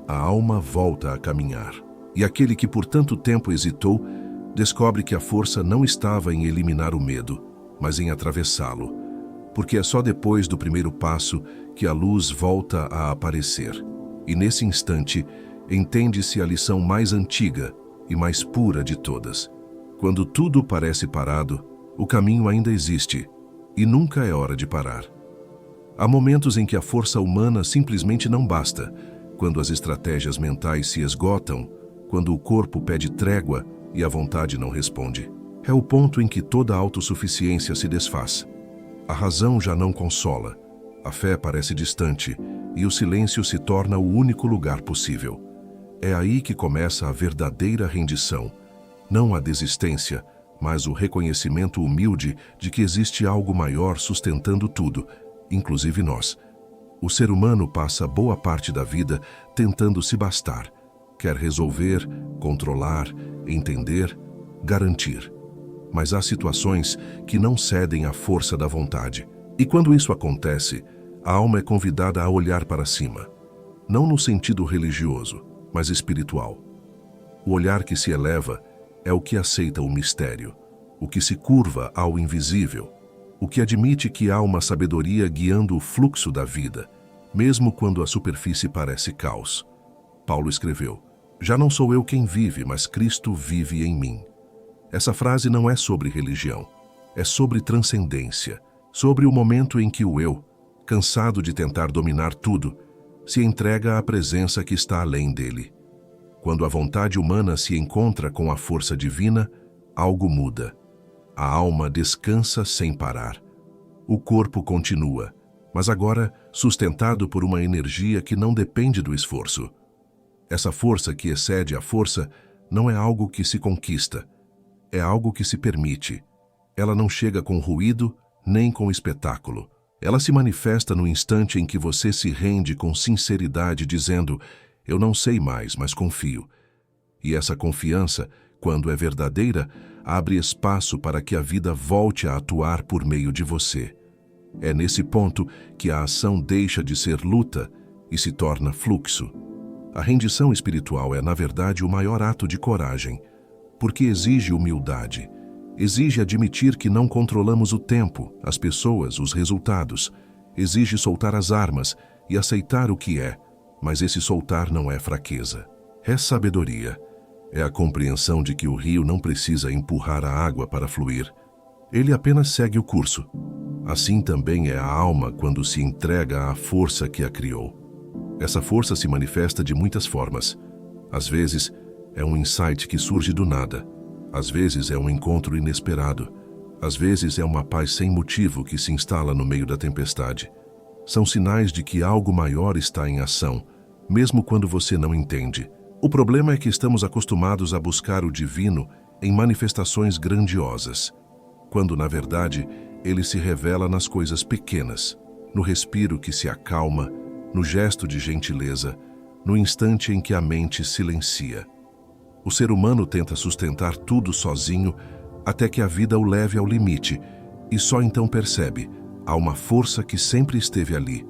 A alma volta a caminhar. E aquele que por tanto tempo hesitou, descobre que a força não estava em eliminar o medo, mas em atravessá-lo. porque é só depois do primeiro passo que a luz volta a aparecer. E nesse instante, entende-se a lição mais antiga e mais pura de todas. Quando tudo parece parado, o caminho ainda existe, e nunca é hora de parar. Há momentos em que a força humana simplesmente não basta, quando as estratégias mentais se esgotam, quando o corpo pede trégua e a vontade não responde. É o ponto em que toda a autossuficiência se desfaz. A razão já não consola, a fé parece distante e o silêncio se torna o único lugar possível. É aí que começa a verdadeira rendição, não a desistência, mas o reconhecimento humilde de que existe algo maior sustentando tudo, inclusive nós. O ser humano passa boa parte da vida tentando se bastar. Quer resolver, controlar, entender, garantir. Mas há situações que não cedem à força da vontade. E quando isso acontece, a alma é convidada a olhar para cima. Não no sentido religioso, mas espiritual. O olhar que se eleva é o que aceita o mistério, o que se curva ao invisível, o que admite que há uma sabedoria guiando o fluxo da vida, mesmo quando a superfície parece caos. Paulo escreveu: "Já não sou eu quem vive, mas Cristo vive em mim." Essa frase não é sobre religião, é sobre transcendência, sobre o momento em que o eu, cansado de tentar dominar tudo, se entrega à presença que está além dele. Quando a vontade humana se encontra com a força divina, algo muda. A alma descansa sem parar. O corpo continua, mas agora sustentado por uma energia que não depende do esforço. Essa força que excede a força não é algo que se conquista, é algo que se permite. Ela não chega com ruído nem com espetáculo. Ela se manifesta no instante em que você se rende com sinceridade, dizendo: "Eu não sei mais, mas confio." E essa confiança, quando é verdadeira, abre espaço para que a vida volte a atuar por meio de você. É nesse ponto que a ação deixa de ser luta e se torna fluxo. A rendição espiritual é, na verdade, o maior ato de coragem, porque exige humildade, exige admitir que não controlamos o tempo, as pessoas, os resultados, exige soltar as armas e aceitar o que é, mas esse soltar não é fraqueza, é sabedoria. É a compreensão de que o rio não precisa empurrar a água para fluir. Ele apenas segue o curso. Assim também é a alma quando se entrega à força que a criou. Essa força se manifesta de muitas formas. Às vezes, é um insight que surge do nada. Às vezes, é um encontro inesperado. Às vezes, é uma paz sem motivo que se instala no meio da tempestade. São sinais de que algo maior está em ação, mesmo quando você não entende. O problema é que estamos acostumados a buscar o divino em manifestações grandiosas, quando, na verdade, ele se revela nas coisas pequenas, no respiro que se acalma, no gesto de gentileza, no instante em que a mente silencia. O ser humano tenta sustentar tudo sozinho até que a vida o leve ao limite e só então percebe: há uma força que sempre esteve ali.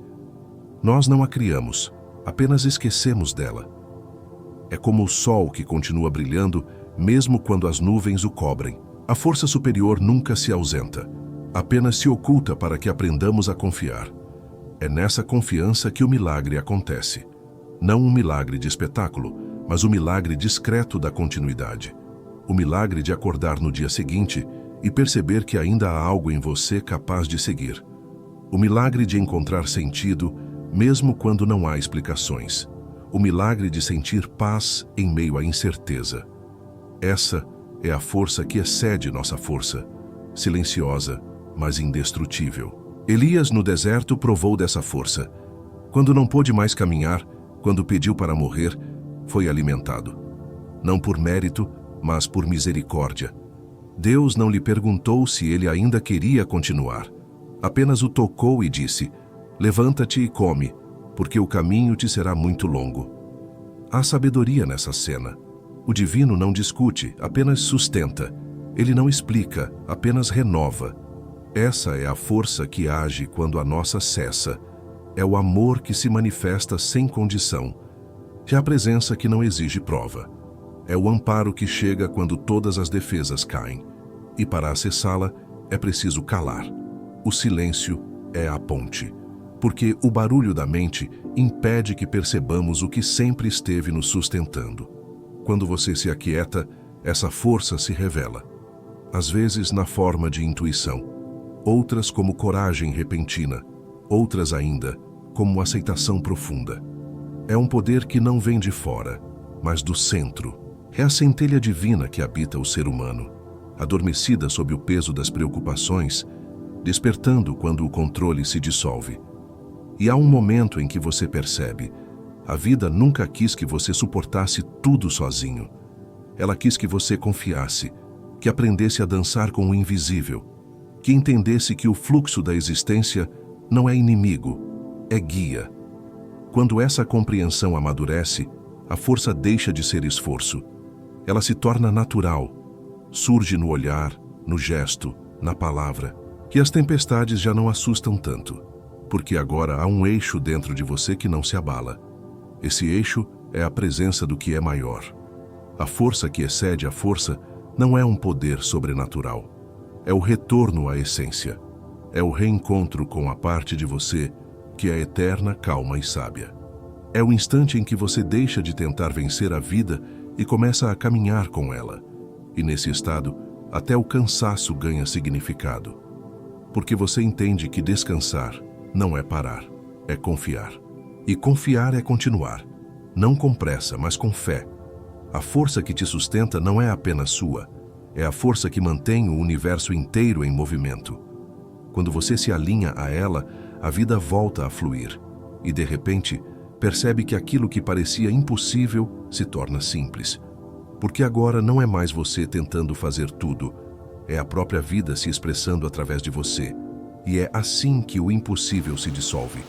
Nós não a criamos, apenas esquecemos dela. É como o sol que continua brilhando mesmo quando as nuvens o cobrem. A força superior nunca se ausenta, apenas se oculta para que aprendamos a confiar. É nessa confiança que o milagre acontece. Não um milagre de espetáculo, mas o milagre discreto da continuidade. O milagre de acordar no dia seguinte e perceber que ainda há algo em você capaz de seguir. O milagre de encontrar sentido, mesmo quando não há explicações. O milagre de sentir paz em meio à incerteza. Essa é a força que excede nossa força, silenciosa, mas indestrutível. Elias, no deserto, provou dessa força. Quando não pôde mais caminhar, quando pediu para morrer, foi alimentado. Não por mérito, mas por misericórdia. Deus não lhe perguntou se ele ainda queria continuar. Apenas o tocou e disse: "Levanta-te e come, porque o caminho te será muito longo." Há sabedoria nessa cena. O divino não discute, apenas sustenta. Ele não explica, apenas renova. Essa é a força que age quando a nossa cessa. É o amor que se manifesta sem condição. É a presença que não exige prova. É o amparo que chega quando todas as defesas caem. E para acessá-la, é preciso calar. O silêncio é a ponte, porque o barulho da mente impede que percebamos o que sempre esteve nos sustentando. Quando você se aquieta, essa força se revela, às vezes na forma de intuição, outras como coragem repentina, outras ainda como aceitação profunda. É um poder que não vem de fora, mas do centro. É a centelha divina que habita o ser humano, adormecida sob o peso das preocupações, despertando quando o controle se dissolve. E há um momento em que você percebe: a vida nunca quis que você suportasse tudo sozinho. Ela quis que você confiasse, que aprendesse a dançar com o invisível, que entendesse que o fluxo da existência não é inimigo, é guia. Quando essa compreensão amadurece, a força deixa de ser esforço. Ela se torna natural, surge no olhar, no gesto, na palavra. E as tempestades já não assustam tanto, porque agora há um eixo dentro de você que não se abala. Esse eixo é a presença do que é maior. A força que excede a força não é um poder sobrenatural. É o retorno à essência. É o reencontro com a parte de você que é eterna, calma e sábia. É o instante em que você deixa de tentar vencer a vida e começa a caminhar com ela. E nesse estado, até o cansaço ganha significado. Porque você entende que descansar não é parar, é confiar. E confiar é continuar, não com pressa, mas com fé. A força que te sustenta não é apenas sua, é a força que mantém o universo inteiro em movimento. Quando você se alinha a ela, a vida volta a fluir. E de repente, percebe que aquilo que parecia impossível se torna simples. Porque agora não é mais você tentando fazer tudo, é a própria vida se expressando através de você. E é assim que o impossível se dissolve,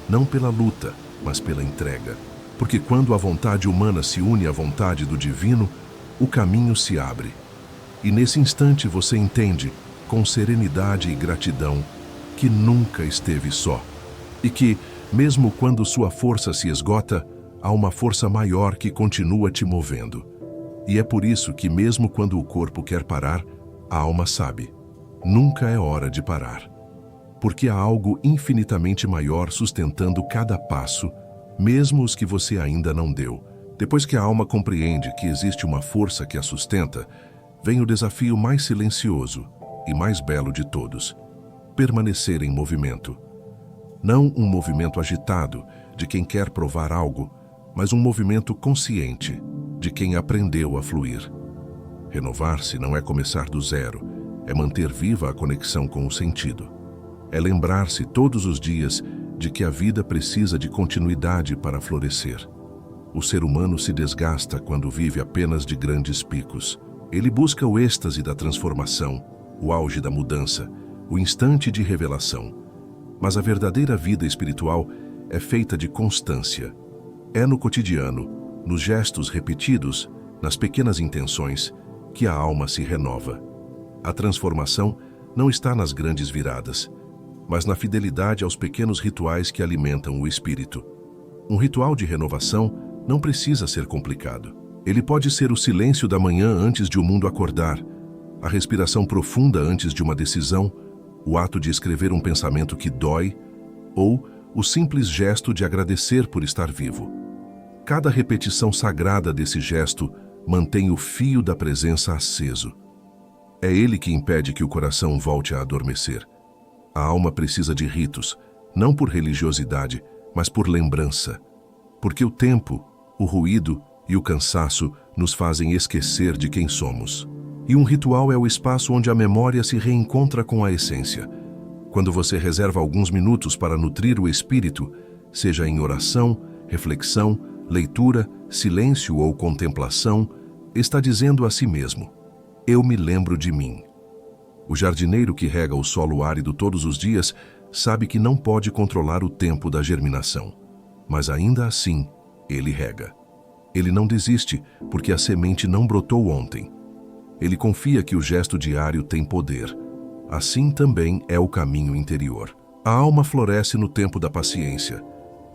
não pela luta, mas pela entrega. Porque quando a vontade humana se une à vontade do divino, o caminho se abre. E nesse instante você entende, com serenidade e gratidão, que nunca esteve só. E que, mesmo quando sua força se esgota, há uma força maior que continua te movendo. E é por isso que, mesmo quando o corpo quer parar, a alma sabe: nunca é hora de parar. Porque há algo infinitamente maior sustentando cada passo, mesmo os que você ainda não deu. Depois que a alma compreende que existe uma força que a sustenta, vem o desafio mais silencioso e mais belo de todos: permanecer em movimento. Não um movimento agitado de quem quer provar algo, mas um movimento consciente de quem aprendeu a fluir. Renovar-se não é começar do zero, é manter viva a conexão com o sentido. É lembrar-se todos os dias de que a vida precisa de continuidade para florescer. O ser humano se desgasta quando vive apenas de grandes picos. Ele busca o êxtase da transformação, o auge da mudança, o instante de revelação. Mas a verdadeira vida espiritual é feita de constância. É no cotidiano, nos gestos repetidos, nas pequenas intenções, que a alma se renova. A transformação não está nas grandes viradas, mas na fidelidade aos pequenos rituais que alimentam o espírito. Um ritual de renovação não precisa ser complicado. Ele pode ser o silêncio da manhã antes de o mundo acordar, a respiração profunda antes de uma decisão, o ato de escrever um pensamento que dói, ou o simples gesto de agradecer por estar vivo. Cada repetição sagrada desse gesto mantém o fio da presença aceso. É ele que impede que o coração volte a adormecer. A alma precisa de ritos, não por religiosidade, mas por lembrança. Porque o tempo, o ruído e o cansaço nos fazem esquecer de quem somos. E um ritual é o espaço onde a memória se reencontra com a essência. Quando você reserva alguns minutos para nutrir o espírito, seja em oração, reflexão, leitura, silêncio ou contemplação, está dizendo a si mesmo: eu me lembro de mim. O jardineiro que rega o solo árido todos os dias sabe que não pode controlar o tempo da germinação, mas ainda assim, ele rega. Ele não desiste porque a semente não brotou ontem. Ele confia que o gesto diário tem poder. Assim também é o caminho interior. A alma floresce no tempo da paciência,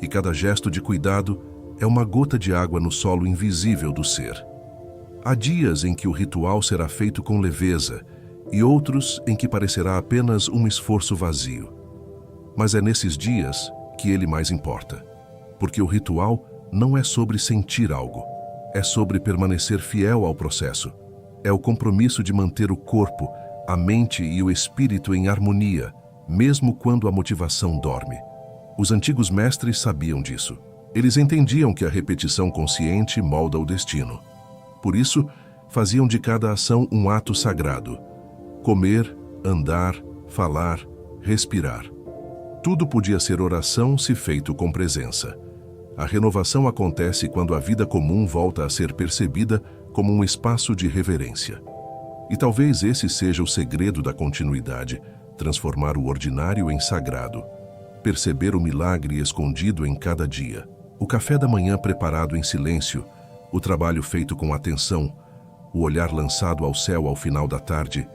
e cada gesto de cuidado é uma gota de água no solo invisível do ser. Há dias em que o ritual será feito com leveza e outros em que parecerá apenas um esforço vazio. Mas é nesses dias que ele mais importa. Porque o ritual não é sobre sentir algo, é sobre permanecer fiel ao processo. É o compromisso de manter o corpo, a mente e o espírito em harmonia, mesmo quando a motivação dorme. Os antigos mestres sabiam disso. Eles entendiam que a repetição consciente molda o destino. Por isso, faziam de cada ação um ato sagrado. Comer, andar, falar, respirar. Tudo podia ser oração se feito com presença. A renovação acontece quando a vida comum volta a ser percebida como um espaço de reverência. E talvez esse seja o segredo da continuidade, transformar o ordinário em sagrado, perceber o milagre escondido em cada dia. O café da manhã preparado em silêncio, o trabalho feito com atenção, o olhar lançado ao céu ao final da tarde,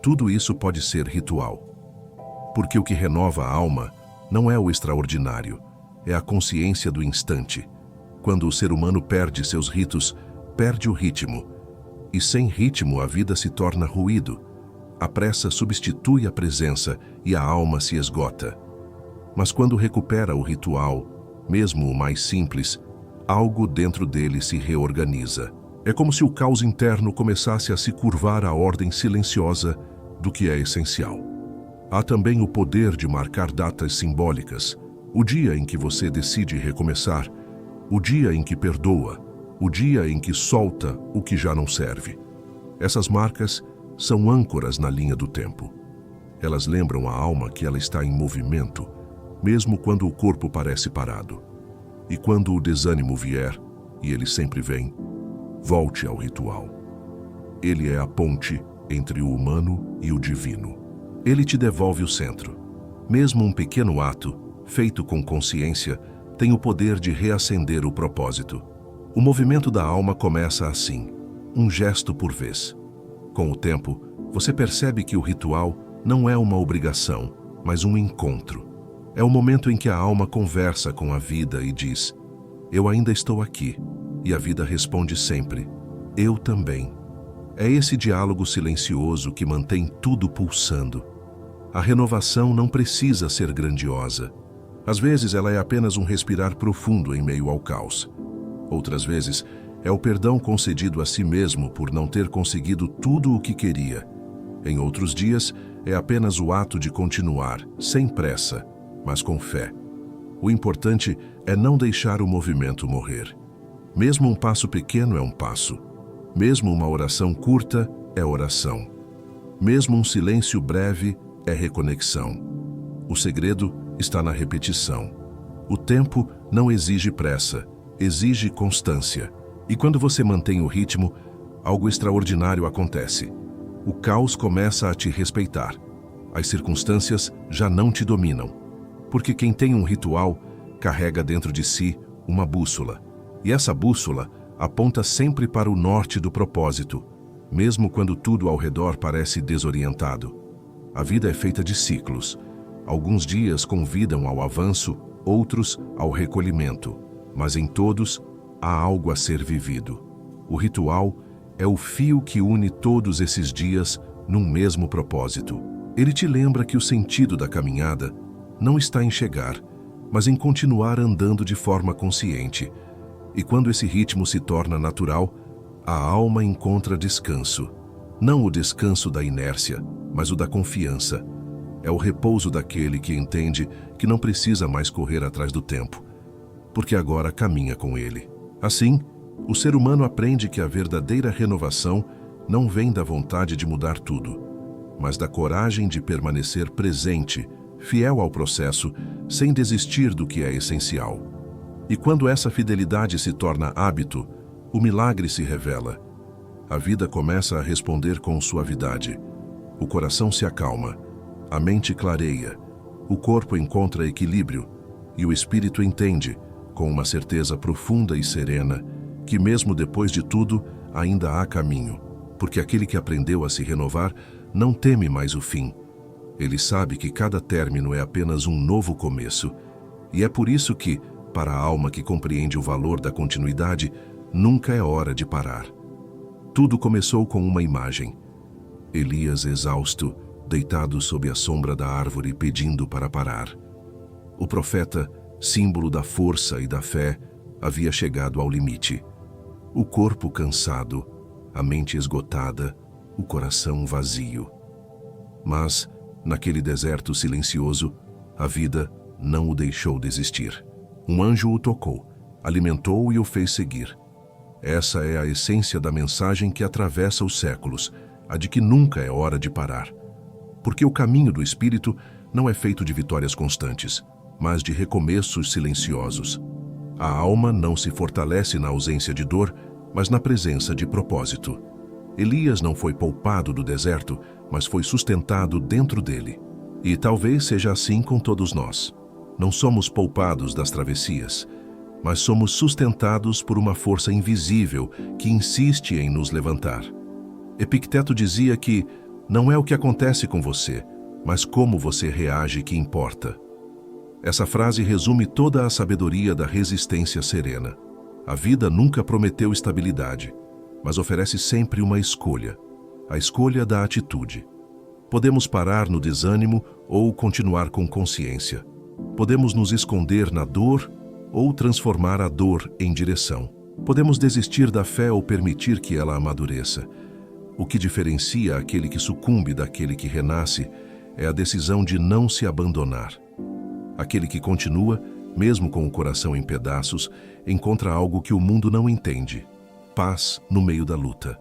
tudo isso pode ser ritual. Porque o que renova a alma não é o extraordinário, é a consciência do instante. Quando o ser humano perde seus ritos, perde o ritmo. E sem ritmo a vida se torna ruído. A pressa substitui a presença e a alma se esgota. Mas quando recupera o ritual, mesmo o mais simples, algo dentro dele se reorganiza. É como se o caos interno começasse a se curvar à ordem silenciosa do que é essencial. Há também o poder de marcar datas simbólicas, o dia em que você decide recomeçar, o dia em que perdoa, o dia em que solta o que já não serve. Essas marcas são âncoras na linha do tempo. Elas lembram a alma que ela está em movimento, mesmo quando o corpo parece parado. E quando o desânimo vier, e ele sempre vem, volte ao ritual. Ele é a ponte entre o humano e o divino. Ele te devolve o centro. Mesmo um pequeno ato, feito com consciência, tem o poder de reacender o propósito. O movimento da alma começa assim, um gesto por vez. Com o tempo, você percebe que o ritual não é uma obrigação, mas um encontro. É o momento em que a alma conversa com a vida e diz: eu ainda estou aqui. E a vida responde sempre: eu também. É esse diálogo silencioso que mantém tudo pulsando. A renovação não precisa ser grandiosa. Às vezes ela é apenas um respirar profundo em meio ao caos. Outras vezes é o perdão concedido a si mesmo por não ter conseguido tudo o que queria. Em outros dias é apenas o ato de continuar, sem pressa, mas com fé. O importante é não deixar o movimento morrer. Mesmo um passo pequeno é um passo. Mesmo uma oração curta é oração. Mesmo um silêncio breve é reconexão. O segredo está na repetição. O tempo não exige pressa, exige constância. E quando você mantém o ritmo, algo extraordinário acontece. O caos começa a te respeitar. As circunstâncias já não te dominam. Porque quem tem um ritual carrega dentro de si uma bússola. E essa bússola aponta sempre para o norte do propósito, mesmo quando tudo ao redor parece desorientado. A vida é feita de ciclos. Alguns dias convidam ao avanço, outros ao recolhimento. Mas em todos, há algo a ser vivido. O ritual é o fio que une todos esses dias num mesmo propósito. Ele te lembra que o sentido da caminhada não está em chegar, mas em continuar andando de forma consciente. E quando esse ritmo se torna natural, a alma encontra descanso. Não o descanso da inércia, mas o da confiança. É o repouso daquele que entende que não precisa mais correr atrás do tempo, porque agora caminha com ele. Assim, o ser humano aprende que a verdadeira renovação não vem da vontade de mudar tudo, mas da coragem de permanecer presente, fiel ao processo, sem desistir do que é essencial. E quando essa fidelidade se torna hábito, o milagre se revela. A vida começa a responder com suavidade. O coração se acalma, a mente clareia, o corpo encontra equilíbrio e o espírito entende, com uma certeza profunda e serena, que mesmo depois de tudo, ainda há caminho, porque aquele que aprendeu a se renovar não teme mais o fim. Ele sabe que cada término é apenas um novo começo, e é por isso que, para a alma que compreende o valor da continuidade, nunca é hora de parar. Tudo começou com uma imagem. Elias exausto, deitado sob a sombra da árvore pedindo para parar. O profeta, símbolo da força e da fé, havia chegado ao limite. O corpo cansado, a mente esgotada, o coração vazio. Mas, naquele deserto silencioso, a vida não o deixou desistir. Um anjo o tocou, alimentou e o fez seguir. Essa é a essência da mensagem que atravessa os séculos, a de que nunca é hora de parar. Porque o caminho do Espírito não é feito de vitórias constantes, mas de recomeços silenciosos. A alma não se fortalece na ausência de dor, mas na presença de propósito. Elias não foi poupado do deserto, mas foi sustentado dentro dele. E talvez seja assim com todos nós. Não somos poupados das travessias, mas somos sustentados por uma força invisível que insiste em nos levantar. Epicteto dizia que não é o que acontece com você, mas como você reage que importa. Essa frase resume toda a sabedoria da resistência serena. A vida nunca prometeu estabilidade, mas oferece sempre uma escolha, a escolha da atitude. Podemos parar no desânimo ou continuar com consciência. Podemos nos esconder na dor ou transformar a dor em direção. Podemos desistir da fé ou permitir que ela amadureça. O que diferencia aquele que sucumbe daquele que renasce é a decisão de não se abandonar. Aquele que continua, mesmo com o coração em pedaços, encontra algo que o mundo não entende: paz no meio da luta.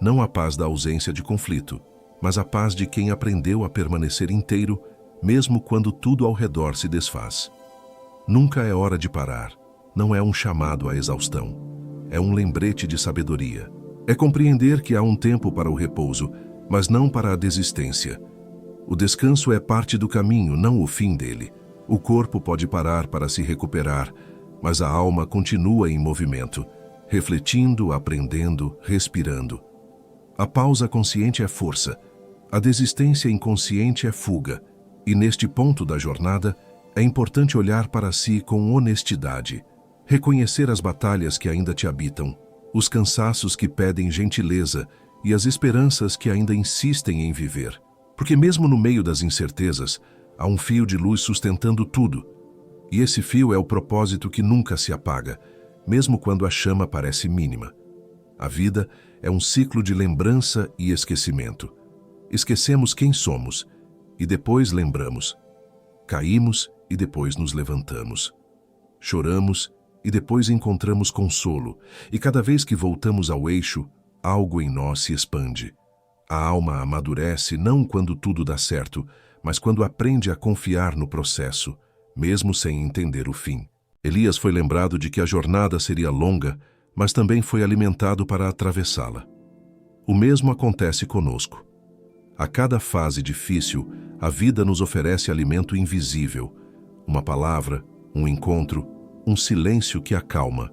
Não a paz da ausência de conflito, mas a paz de quem aprendeu a permanecer inteiro, mesmo quando tudo ao redor se desfaz. Nunca é hora de parar. Não é um chamado à exaustão. É um lembrete de sabedoria. É compreender que há um tempo para o repouso, mas não para a desistência. O descanso é parte do caminho, não o fim dele. O corpo pode parar para se recuperar, mas a alma continua em movimento, refletindo, aprendendo, respirando. A pausa consciente é força. A desistência inconsciente é fuga. E neste ponto da jornada, é importante olhar para si com honestidade, reconhecer as batalhas que ainda te habitam, os cansaços que pedem gentileza e as esperanças que ainda insistem em viver. Porque mesmo no meio das incertezas, há um fio de luz sustentando tudo. E esse fio é o propósito que nunca se apaga, mesmo quando a chama parece mínima. A vida é um ciclo de lembrança e esquecimento. Esquecemos quem somos e depois lembramos. Caímos e depois nos levantamos. Choramos e depois encontramos consolo, e cada vez que voltamos ao eixo, algo em nós se expande. A alma amadurece não quando tudo dá certo, mas quando aprende a confiar no processo, mesmo sem entender o fim. Elias foi lembrado de que a jornada seria longa, mas também foi alimentado para atravessá-la. O mesmo acontece conosco. A cada fase difícil, a vida nos oferece alimento invisível, uma palavra, um encontro, um silêncio que acalma.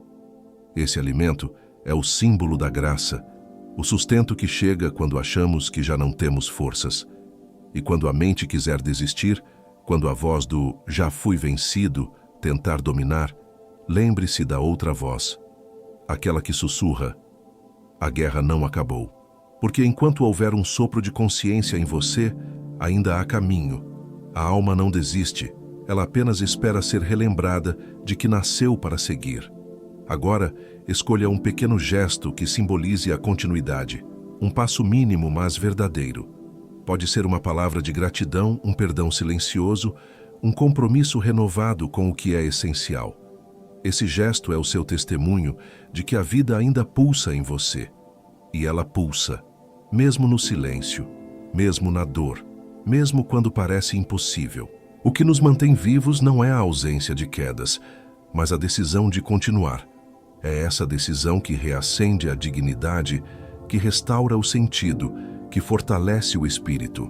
Esse alimento é o símbolo da graça, o sustento que chega quando achamos que já não temos forças. E quando a mente quiser desistir, quando a voz do "já fui vencido" tentar dominar, lembre-se da outra voz, aquela que sussurra: a guerra não acabou. Porque enquanto houver um sopro de consciência em você, ainda há caminho. A alma não desiste, ela apenas espera ser relembrada de que nasceu para seguir. Agora, escolha um pequeno gesto que simbolize a continuidade, um passo mínimo, mas verdadeiro. Pode ser uma palavra de gratidão, um perdão silencioso, um compromisso renovado com o que é essencial. Esse gesto é o seu testemunho de que a vida ainda pulsa em você. E ela pulsa, mesmo no silêncio, mesmo na dor, mesmo quando parece impossível. O que nos mantém vivos não é a ausência de quedas, mas a decisão de continuar. É essa decisão que reacende a dignidade, que restaura o sentido, que fortalece o espírito.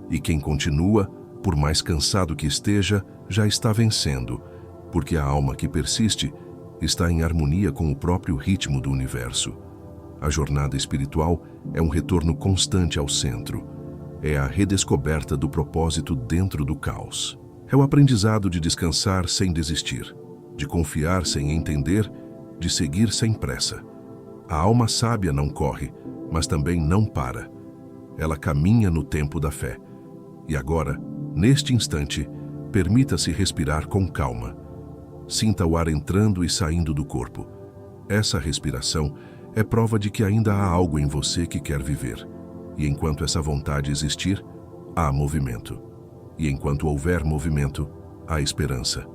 E quem continua, por mais cansado que esteja, já está vencendo, porque a alma que persiste está em harmonia com o próprio ritmo do universo. A jornada espiritual é um retorno constante ao centro. É a redescoberta do propósito dentro do caos. É o aprendizado de descansar sem desistir, de confiar sem entender, de seguir sem pressa. A alma sábia não corre, mas também não para. Ela caminha no tempo da fé. E agora, neste instante, Permita-se respirar com calma. Sinta o ar entrando e saindo do corpo. Essa respiração é prova de que ainda há algo em você que quer viver. E enquanto essa vontade existir, há movimento. E enquanto houver movimento, há esperança.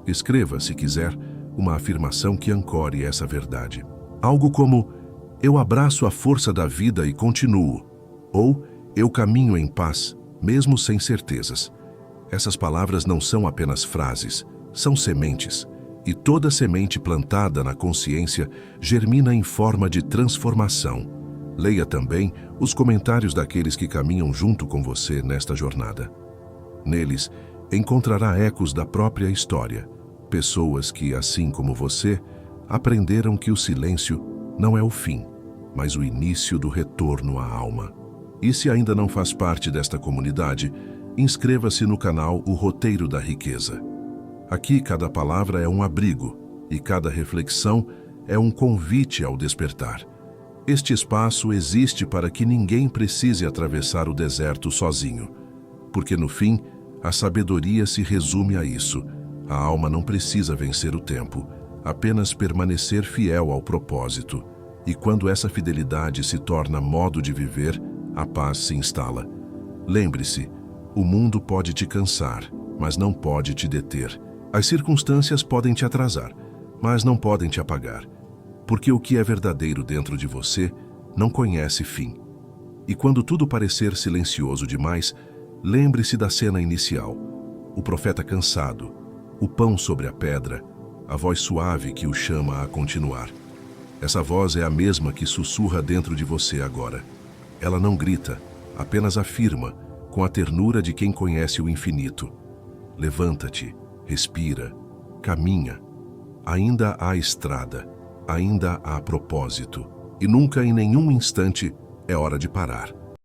Escreva, se quiser, uma afirmação que ancore essa verdade. Algo como: eu abraço a força da vida e continuo. Ou eu caminho em paz, mesmo sem certezas. Essas palavras não são apenas frases, são sementes. E toda semente plantada na consciência germina em forma de transformação. Leia também os comentários daqueles que caminham junto com você nesta jornada. Neles, encontrará ecos da própria história. Pessoas que, assim como você, aprenderam que o silêncio não é o fim, mas o início do retorno à alma. E se ainda não faz parte desta comunidade, inscreva-se no canal O Roteiro da Riqueza. Aqui cada palavra é um abrigo e cada reflexão é um convite ao despertar. Este espaço existe para que ninguém precise atravessar o deserto sozinho, porque no fim, a sabedoria se resume a isso. A alma não precisa vencer o tempo, apenas permanecer fiel ao propósito. E quando essa fidelidade se torna modo de viver, a paz se instala. Lembre-se, o mundo pode te cansar, mas não pode te deter. As circunstâncias podem te atrasar, mas não podem te apagar, porque o que é verdadeiro dentro de você não conhece fim. E quando tudo parecer silencioso demais, lembre-se da cena inicial. O profeta cansado, o pão sobre a pedra, a voz suave que o chama a continuar. Essa voz é a mesma que sussurra dentro de você agora. Ela não grita, apenas afirma, com a ternura de quem conhece o infinito. Levanta-te, respira, caminha. Ainda há estrada, ainda há propósito, e nunca em nenhum instante é hora de parar.